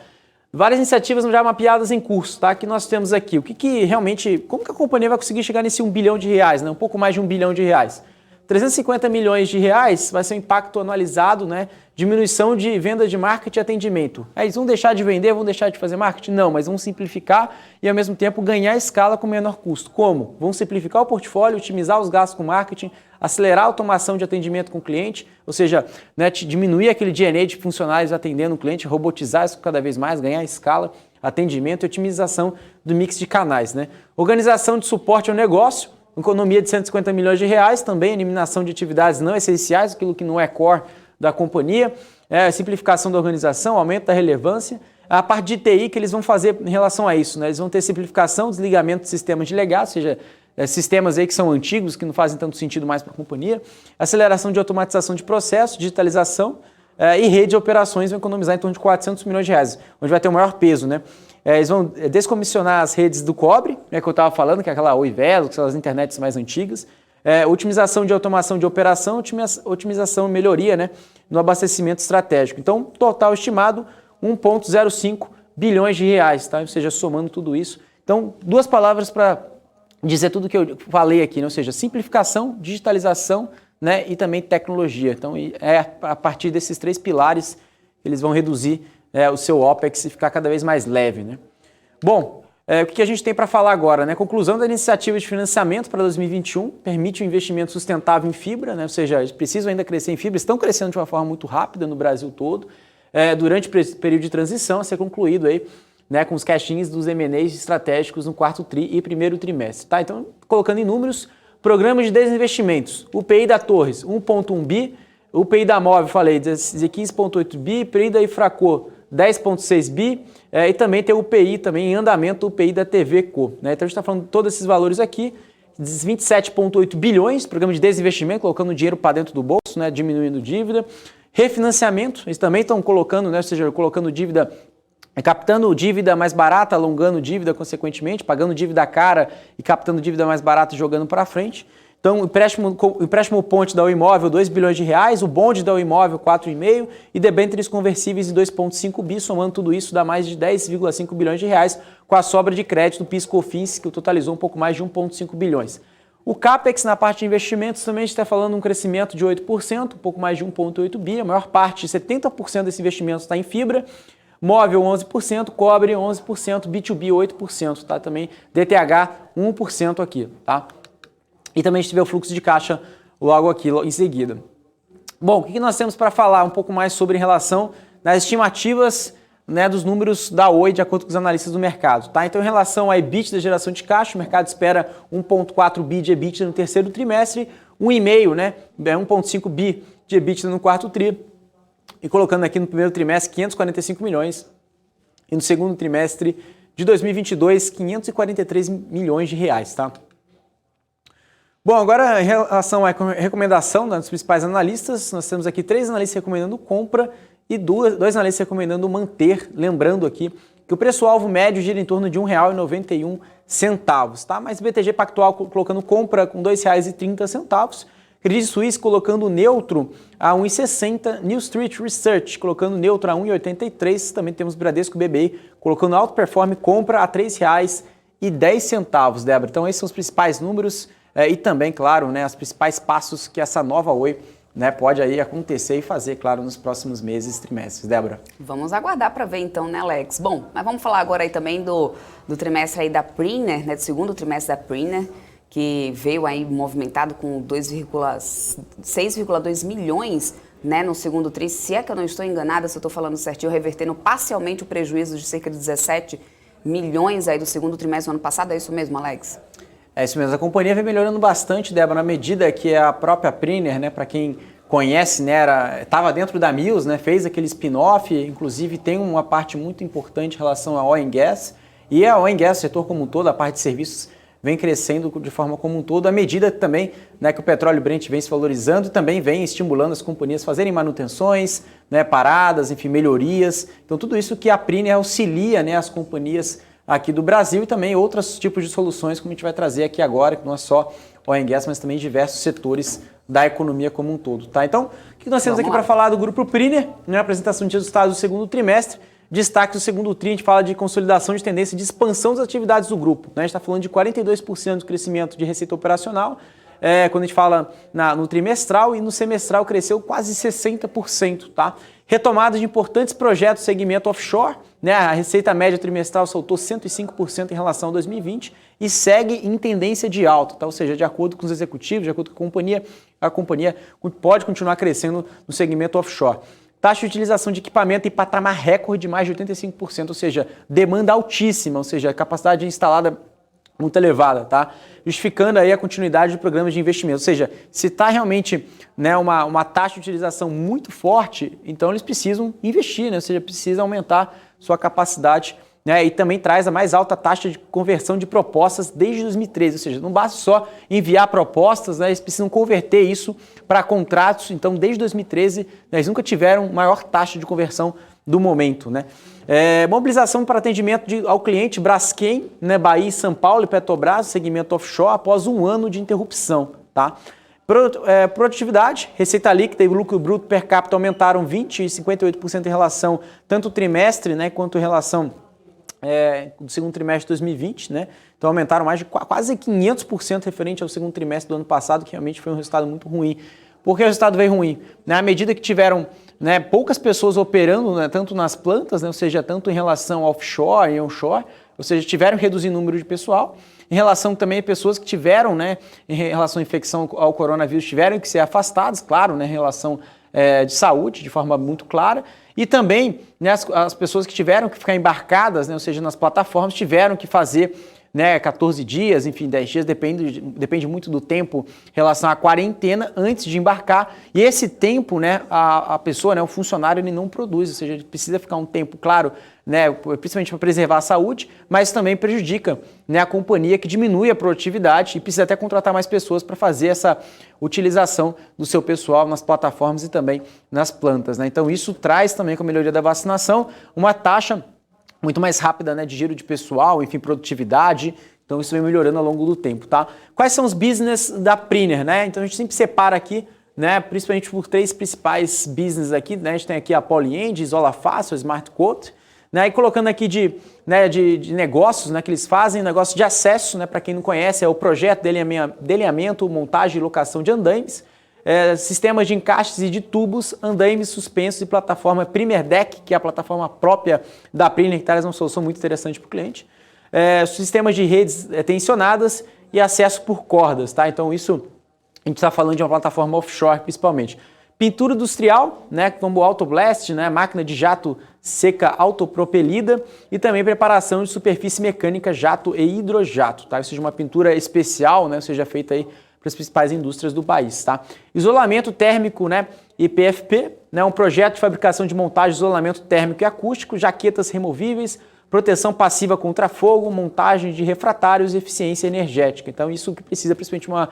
Várias iniciativas já mapeadas em curso, tá? Que nós temos aqui. O que realmente, como que a companhia vai conseguir chegar nesse 1 bilhão de reais, né? Um pouco mais de 1 bilhão de reais. 350 milhões de reais vai ser o impacto anualizado, né? Diminuição de venda de marketing e atendimento. Eles vão deixar de vender, vão deixar de fazer marketing? Não, mas vão simplificar e ao mesmo tempo ganhar escala com menor custo. Como? Vão simplificar o portfólio, otimizar os gastos com marketing, acelerar a automação de atendimento com o cliente, ou seja, né, diminuir aquele DNA de funcionários atendendo o cliente, robotizar isso cada vez mais, ganhar escala, atendimento e otimização do mix de canais. Né? Organização de suporte ao negócio, economia de 150 milhões de reais, também eliminação de atividades não essenciais, aquilo que não é core da companhia, simplificação da organização, aumento da relevância, a parte de TI que eles vão fazer em relação a isso, né? Eles vão ter simplificação, desligamento de sistemas de legado, ou seja, sistemas aí que são antigos, que não fazem tanto sentido mais para a companhia, aceleração de automatização de processos, digitalização e rede de operações vão economizar em torno de 400 milhões de reais, onde vai ter o maior peso, né? Eles vão descomissionar as redes do cobre, né, que eu estava falando, que é aquela Oi Velo, que são as internets mais antigas, otimização de automação de operação, otimização e melhoria, né, no abastecimento estratégico. Então, total estimado 1,05 bilhões de reais, tá? Ou seja, somando tudo isso. Então, duas palavras para dizer tudo que eu falei aqui, né? Ou seja, simplificação, digitalização, né, e também tecnologia. Então, a partir desses três pilares, eles vão reduzir o seu OPEX e ficar cada vez mais leve, né? Bom, o que a gente tem para falar agora, né? Conclusão da iniciativa de financiamento para 2021, permite um investimento sustentável em fibra, né? Ou seja, eles precisam ainda crescer em fibra, estão crescendo de uma forma muito rápida no Brasil todo, durante o período de transição a ser concluído aí, né, com os cash-ins dos M&As estratégicos no quarto tri e primeiro trimestre. Tá? Então, colocando em números, programa de desinvestimentos, UPI da Torres, 1,1 bi, UPI da Móvel, falei, 15,8 bi, UPI da Infraco, 10,6 bi, e também tem o UPI também em andamento, o UPI da TV Co. Né? Então, a gente está falando de todos esses valores aqui, 27,8 bilhões, programa de desinvestimento, colocando dinheiro para dentro do bolso, né, diminuindo dívida. Refinanciamento, eles também estão colocando, né, ou seja, colocando dívida, captando dívida mais barata, alongando dívida consequentemente, pagando dívida cara e captando dívida mais barata e jogando para frente. Então, o empréstimo ponte da Oi Imóvel, 2 bilhões de reais, o bonde da Oi Imóvel, 4,5 e debêntures conversíveis de 2,5 bi, somando tudo isso dá mais de 10,5 bilhões de reais, com a sobra de crédito do PIS/COFINS, que totalizou um pouco mais de 1,5 bilhões. O CAPEX na parte de investimentos também está falando um crescimento de 8%, um pouco mais de 1,8 bi, a maior parte, 70% desse investimento está em fibra, móvel 11%, cobre 11%, B2B 8%, tá? Também DTH 1% aqui, tá? E também a gente vê o fluxo de caixa logo aqui em seguida. Bom, o que nós temos para falar um pouco mais sobre em relação das estimativas, né, dos números da Oi, de acordo com os analistas do mercado, tá? Então, em relação a EBITDA, geração de caixa, o mercado espera 1,4 bi de EBITDA no terceiro trimestre, 1,5, né, 1,5 bi de EBITDA no quarto tri, e colocando aqui no primeiro trimestre 545 milhões, e no segundo trimestre de 2022, 543 milhões de reais, tá? Bom, agora em relação à recomendação dos principais analistas, nós temos aqui 3 analistas recomendando compra e dois analistas recomendando manter, lembrando aqui que o preço-alvo médio gira em torno de R$ 1,91, tá? Mas BTG Pactual colocando compra com R$ 2,30, Credit Suisse colocando neutro a 1,60, New Street Research colocando neutro a 1,83, também temos Bradesco BBI colocando Outperform compra a R$ 3,10, Débora. Então esses são os principais números e também, claro, né, os principais passos que essa nova Oi, né, pode aí acontecer e fazer, claro, nos próximos meses e trimestres. Débora. Vamos aguardar para ver então, né, Alex? Bom, mas vamos falar agora aí também do trimestre aí da Priner, né, do segundo trimestre da Priner, que veio aí movimentado com 6,2 milhões, né, no segundo tri. Se é que eu não estou enganada, se eu estou falando certinho, revertendo parcialmente o prejuízo de cerca de 17 milhões aí do segundo trimestre do ano passado. É isso mesmo, Alex? É isso mesmo. A companhia vem melhorando bastante, Débora, na medida que a própria Priner, né, para quem conhece, né, estava dentro da Mills, né, fez aquele spin-off, inclusive tem uma parte muito importante em relação a Oil and Gas, e a Oil and Gas, o setor como um todo, a parte de serviços, vem crescendo de forma como um todo, à medida também, né, que o petróleo Brent vem se valorizando e também vem estimulando as companhias a fazerem manutenções, né, paradas, enfim, melhorias. Então tudo isso que a Priner auxilia, né, as companhias aqui do Brasil e também outros tipos de soluções como a gente vai trazer aqui agora, que não é só Oil and Gas, mas também diversos setores da economia como um todo, tá? Então, o que nós temos aqui para falar do Grupo Priner, né, a apresentação de resultados do segundo trimestre, destaques do segundo tri, a gente fala de consolidação de tendência de expansão das atividades do grupo, né? A gente está falando de 42% de crescimento de receita operacional, quando a gente fala no trimestral, e no semestral cresceu quase 60%, tá? Retomada de importantes projetos do segmento offshore, né? A receita média trimestral saltou 105% em relação a 2020 e segue em tendência de alta, tá? Ou seja, de acordo com os executivos, de acordo com a companhia pode continuar crescendo no segmento offshore. Taxa de utilização de equipamento em patamar recorde de mais de 85%, ou seja, demanda altíssima, ou seja, capacidade instalada muito elevada, tá? Justificando aí a continuidade de programas de investimento. Ou seja, se está realmente, né, uma taxa de utilização muito forte, então eles precisam investir, né? Ou seja, precisa aumentar sua capacidade, né? E também traz a mais alta taxa de conversão de propostas desde 2013. Ou seja, não basta só enviar propostas, né? Eles precisam converter isso para contratos. Então, desde 2013, né, eles nunca tiveram maior taxa de conversão do momento, né? Mobilização para atendimento ao cliente Braskem, né, Bahia, São Paulo e Petrobras, segmento offshore, após um ano de interrupção, tá? Produtividade, receita líquida e lucro bruto per capita aumentaram 20% e 58% em relação tanto ao trimestre, né, quanto em relação do segundo trimestre de 2020, né? Então aumentaram mais de quase 500% referente ao segundo trimestre do ano passado, que realmente foi um resultado muito ruim. Por que o resultado veio ruim? Na medida que tiveram, né, poucas pessoas operando, né, tanto nas plantas, né, ou seja, tanto em relação ao offshore e onshore, ou seja, tiveram que reduzir o número de pessoal, em relação também a pessoas que tiveram, né, em relação à infecção ao coronavírus, tiveram que ser afastadas, claro, né, em relação de saúde, de forma muito clara, e também, né, as pessoas que tiveram que ficar embarcadas, né, ou seja, nas plataformas, tiveram que fazer, né, 14 dias, enfim, 10 dias, depende muito do tempo em relação à quarentena antes de embarcar. E esse tempo, né, a pessoa, né, o funcionário, ele não produz, ou seja, ele precisa ficar um tempo, claro, né, principalmente para preservar a saúde, mas também prejudica, né, a companhia, que diminui a produtividade e precisa até contratar mais pessoas para fazer essa utilização do seu pessoal nas plataformas e também nas plantas, né? Então isso traz também, com a melhoria da vacinação, uma taxa muito mais rápida, né, de giro de pessoal, enfim, produtividade. Então isso vem melhorando ao longo do tempo, tá? Quais são os business da Priner, né? Então a gente sempre separa aqui, né, principalmente por três principais business aqui, né? A gente tem aqui a Polyend, Isola Fácil, Smart Quote, né? E colocando aqui de negócios, né, que eles fazem, negócio de acesso, né, para quem não conhece, é o projeto de delineamento, montagem e locação de andaimes, sistemas de encaixes e de tubos, andaimes suspensos e plataforma Primer Deck, que é a plataforma própria da Priner, que traz uma solução muito interessante para o cliente, sistemas de redes tensionadas e acesso por cordas, tá? Então isso, a gente está falando de uma plataforma offshore principalmente. Pintura industrial, né, como Autoblast, né, máquina de jato seca autopropelida e também preparação de superfície mecânica jato e hidrojato, tá? Ou seja, uma pintura especial, né, ou seja, feita aí para as principais indústrias do país, tá? Isolamento térmico, né, IPFP, né, um projeto de fabricação de montagem de isolamento térmico e acústico, jaquetas removíveis, proteção passiva contra fogo, montagem de refratários e eficiência energética. Então isso que precisa principalmente uma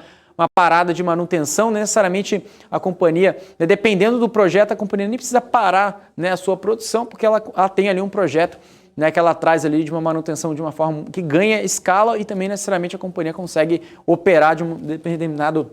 parada de manutenção, não necessariamente a companhia, né, dependendo do projeto, a companhia nem precisa parar, né, a sua produção, porque ela tem ali um projeto, né, que ela traz ali de uma manutenção de uma forma que ganha escala e também necessariamente a companhia consegue operar de um determinado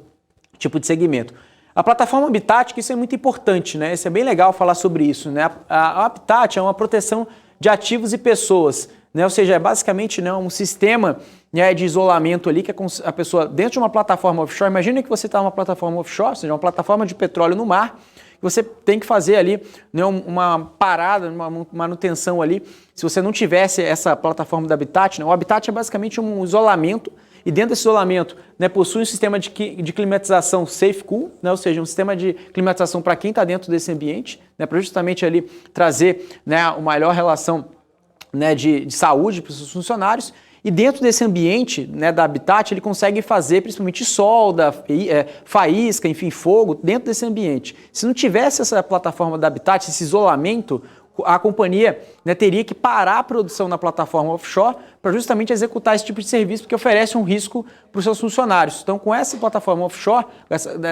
tipo de segmento. A plataforma Habitat, que isso é muito importante, né? Isso é bem legal falar sobre isso, né? A Habitat é uma proteção de ativos e pessoas, né? Ou seja, é basicamente, né, um sistema, né, de isolamento ali que a pessoa, dentro de uma plataforma offshore, imagina que você está numa plataforma offshore, ou seja, uma plataforma de petróleo no mar, e você tem que fazer ali, né, uma parada, uma manutenção ali. Se você não tivesse essa plataforma da Habitat, né, o Habitat é basicamente um isolamento, e dentro desse isolamento, né, possui um sistema de climatização safe cool, né, ou seja, um sistema de climatização para quem está dentro desse ambiente, né, para justamente ali trazer, né, uma melhor relação, né, de saúde para os seus funcionários. E dentro desse ambiente, né, da Habitat, ele consegue fazer principalmente solda, faísca, enfim, fogo dentro desse ambiente. Se não tivesse essa plataforma da Habitat, esse isolamento, a companhia, né, teria que parar a produção na plataforma offshore para justamente executar esse tipo de serviço, porque oferece um risco para os seus funcionários. Então, com essa plataforma offshore,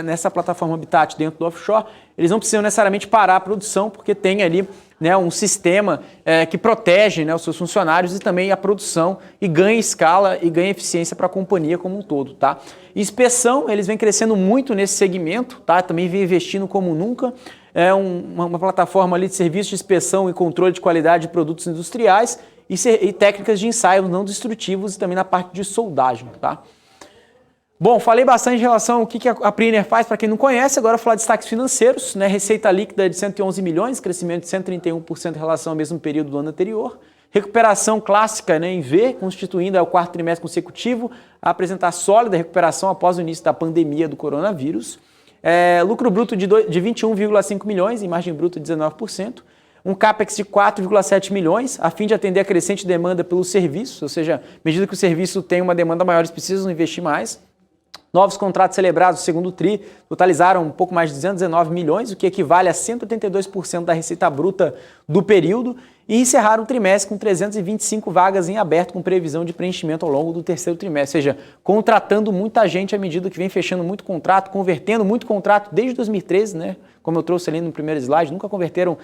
nessa plataforma Habitat dentro do offshore, eles não precisam necessariamente parar a produção, porque tem ali, né, um sistema que protege, né, os seus funcionários e também a produção, e ganha escala e ganha eficiência para a companhia como um todo, tá? Inspeção, eles vêm crescendo muito nesse segmento, tá? Também vem investindo como nunca. É uma plataforma ali de serviço de inspeção e controle de qualidade de produtos industriais e técnicas de ensaio não destrutivos e também na parte de soldagem, tá? Bom, falei bastante em relação ao que a Priner faz, para quem não conhece, agora eu vou falar de destaques financeiros, né? Receita líquida de 111 milhões, crescimento de 131% em relação ao mesmo período do ano anterior. Recuperação clássica, né, em V, constituindo o quarto trimestre consecutivo, a apresentar sólida recuperação após o início da pandemia do coronavírus. Lucro bruto de 21,5 milhões e margem bruta de 19%. Um CAPEX de 4,7 milhões, a fim de atender a crescente demanda pelos serviços, ou seja, à medida que o serviço tem uma demanda maior, eles precisam investir mais. Novos contratos celebrados no segundo TRI totalizaram um pouco mais de 219 milhões, o que equivale a 182% da receita bruta do período, e encerraram o trimestre com 325 vagas em aberto, com previsão de preenchimento ao longo do terceiro trimestre, ou seja, contratando muita gente à medida que vem fechando muito contrato, convertendo muito contrato desde 2013, né? Como eu trouxe ali no primeiro slide, nunca converteram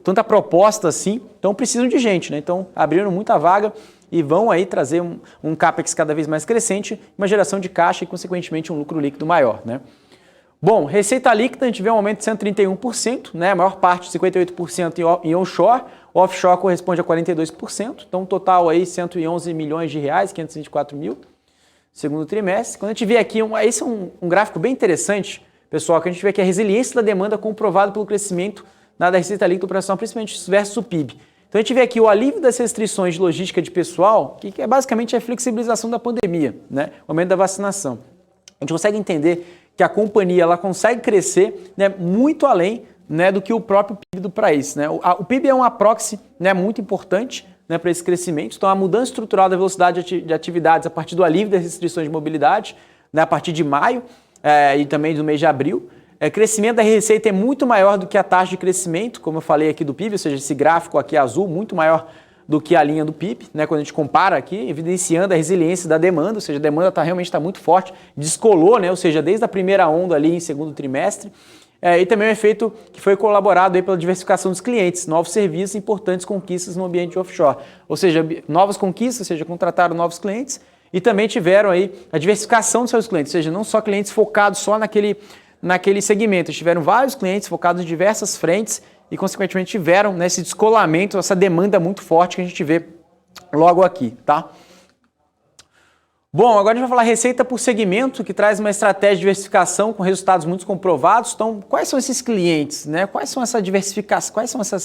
tanta proposta assim, então precisam de gente, né? Então abriram muita vaga e vão aí trazer um CAPEX cada vez mais crescente, uma geração de caixa e, consequentemente, um lucro líquido maior, né? Bom, receita líquida, a gente vê um aumento de 131%, né? A maior parte, 58% em onshore, o offshore corresponde a 42%, então um total aí 111 milhões de reais, 524 mil, segundo trimestre. Quando a gente vê aqui, esse é um gráfico bem interessante, pessoal, que a gente vê aqui a resiliência da demanda comprovada pelo crescimento da receita líquida operacional, principalmente versus o PIB. Então a gente vê aqui o alívio das restrições de logística de pessoal, que é basicamente a flexibilização da pandemia, né? O aumento da vacinação. A gente consegue entender que a companhia ela consegue crescer, né, muito além, né, do que o próprio PIB do país, né? O PIB é uma proxy, né, muito importante, né, para esse crescimento. Então a mudança estrutural da velocidade de atividades a partir do alívio das restrições de mobilidade, né, a partir de maio e também do mês de abril. Crescimento da receita é muito maior do que a taxa de crescimento, como eu falei aqui do PIB, ou seja, esse gráfico aqui azul, muito maior do que a linha do PIB, né, quando a gente compara aqui, evidenciando a resiliência da demanda, ou seja, a demanda realmente está muito forte, descolou, né, ou seja, desde a primeira onda ali em segundo trimestre, e também um efeito que foi colaborado aí pela diversificação dos clientes, novos serviços e importantes conquistas no ambiente offshore, ou seja, novas conquistas, ou seja, contrataram novos clientes e também tiveram aí a diversificação dos seus clientes, ou seja, não só clientes focados só naquele segmento. Eles tiveram vários clientes focados em diversas frentes e, consequentemente, tiveram nesse descolamento, essa demanda muito forte que a gente vê logo aqui, tá? Bom, agora a gente vai falar receita por segmento, que traz uma estratégia de diversificação com resultados muito comprovados. Então, quais são esses clientes, né? Quais são essas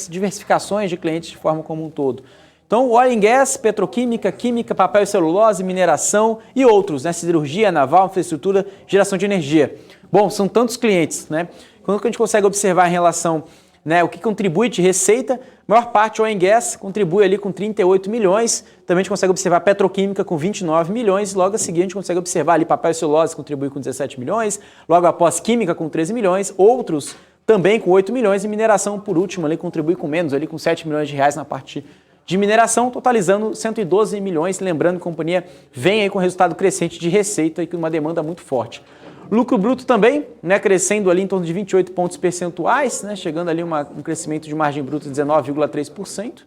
diversificações de clientes de forma como um todo? Então, oil and gas, petroquímica, química, papel e celulose, mineração e outros, né? Siderurgia, naval, infraestrutura, geração de energia. Bom, são tantos clientes, né? Quando a gente consegue observar em relação, né, o que contribui de receita, a maior parte oil and gas contribui ali com 38 milhões, também a gente consegue observar petroquímica com 29 milhões, logo a seguir a gente consegue observar ali papel e celulose contribui com 17 milhões, logo após química com 13 milhões, outros também com 8 milhões e mineração por último ali contribui com menos, ali com 7 milhões de reais na parte de mineração, totalizando 112 milhões, lembrando que a companhia vem aí com resultado crescente de receita e com uma demanda muito forte. Lucro bruto também, né, crescendo ali em torno de 28 pontos percentuais, né, chegando ali um crescimento de margem bruta de 19,3%.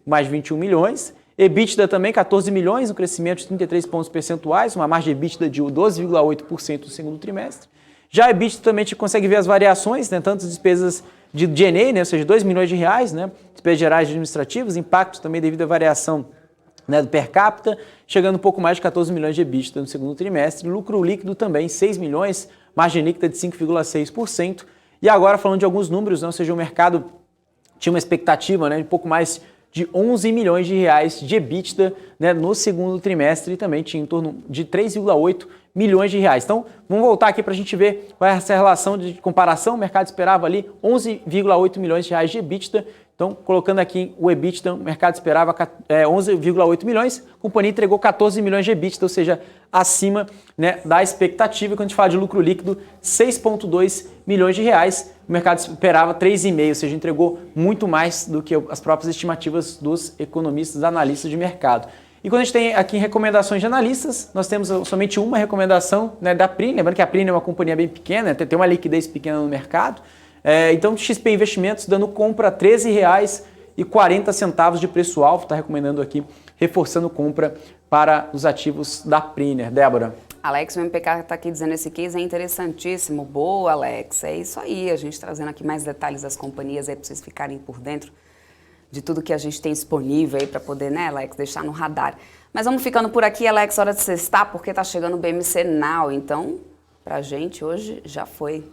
mais 21 milhões. EBITDA também 14 milhões, um crescimento de 33 pontos percentuais, uma margem de EBITDA de 12,8% no segundo trimestre. Já a EBITDA também a gente consegue ver as variações, né, tanto as despesas de G&A, né, ou seja, 2 milhões de reais, né, despesas gerais administrativas, impactos também devido à variação, né, do per capita, chegando um pouco mais de 14 milhões de EBITDA no segundo trimestre. Lucro líquido também 6 milhões, margem líquida de 5,6%. E agora falando de alguns números, né, ou seja, o mercado tinha uma expectativa, né, de pouco mais de 11 milhões de reais de EBITDA, né, no segundo trimestre e também tinha em torno de 3,8 milhões de reais. Então, vamos voltar aqui para a gente ver qual é essa relação de comparação. O mercado esperava ali 11,8 milhões de reais de EBITDA. Então, colocando aqui o EBITDA, o mercado esperava 11,8 milhões, a companhia entregou 14 milhões de EBITDA, ou seja, acima, né, da expectativa. Quando a gente fala de lucro líquido, 6,2 milhões de reais, o mercado esperava 3,5, ou seja, entregou muito mais do que as próprias estimativas dos economistas, analistas de mercado. E quando a gente tem aqui recomendações de analistas, nós temos somente uma recomendação, né, da Prine, lembrando que a Prine é uma companhia bem pequena, tem uma liquidez pequena no mercado. Então, XP Investimentos dando compra a R$ 13,40 de preço-alvo, está recomendando aqui, reforçando compra para os ativos da Priner. Débora. Alex, o MPK está aqui dizendo esse case é interessantíssimo. Boa, Alex. É isso aí, a gente trazendo aqui mais detalhes das companhias aí para vocês ficarem por dentro de tudo que a gente tem disponível aí para poder, né, Alex, deixar no radar. Mas vamos ficando por aqui, Alex, hora de sextar, porque tá chegando o BMC Now. Então, pra gente hoje já foi.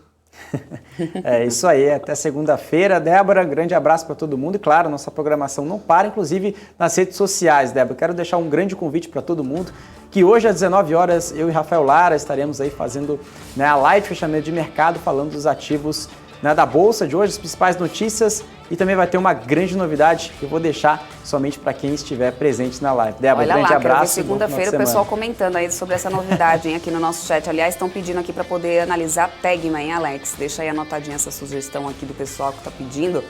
É isso aí, até segunda-feira. Débora, grande abraço para todo mundo e claro, nossa programação não para, inclusive nas redes sociais, Débora. Quero deixar um grande convite para todo mundo, que hoje às 19 horas eu e Rafael Lara estaremos aí fazendo, né, a live fechamento de mercado, falando dos ativos, né, da Bolsa de hoje, as principais notícias e também vai ter uma grande novidade que eu vou deixar somente para quem estiver presente na live. Débora, olha grande lá, abraço. Segunda-feira o pessoal comentando aí sobre essa novidade, hein, aqui no nosso chat. Aliás, estão pedindo aqui para poder analisar Tegma, hein, Alex? Deixa aí anotadinha essa sugestão aqui do pessoal que está pedindo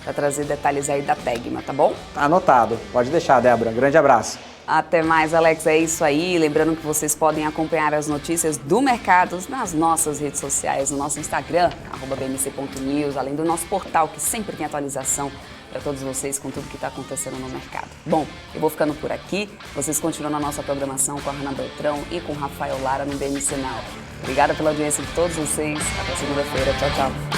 para trazer detalhes aí da Tegma, tá bom? Tá anotado. Pode deixar, Débora. Grande abraço. Até mais, Alex. É isso aí. Lembrando que vocês podem acompanhar as notícias do mercado nas nossas redes sociais, no nosso Instagram, @bmc.news, além do nosso portal, que sempre tem atualização para todos vocês com tudo que está acontecendo no mercado. Bom, eu vou ficando por aqui. Vocês continuam na nossa programação com a Hanna Beltrão e com o Rafael Lara no BMC Now. Obrigada pela audiência de todos vocês. Até segunda-feira. Tchau, tchau.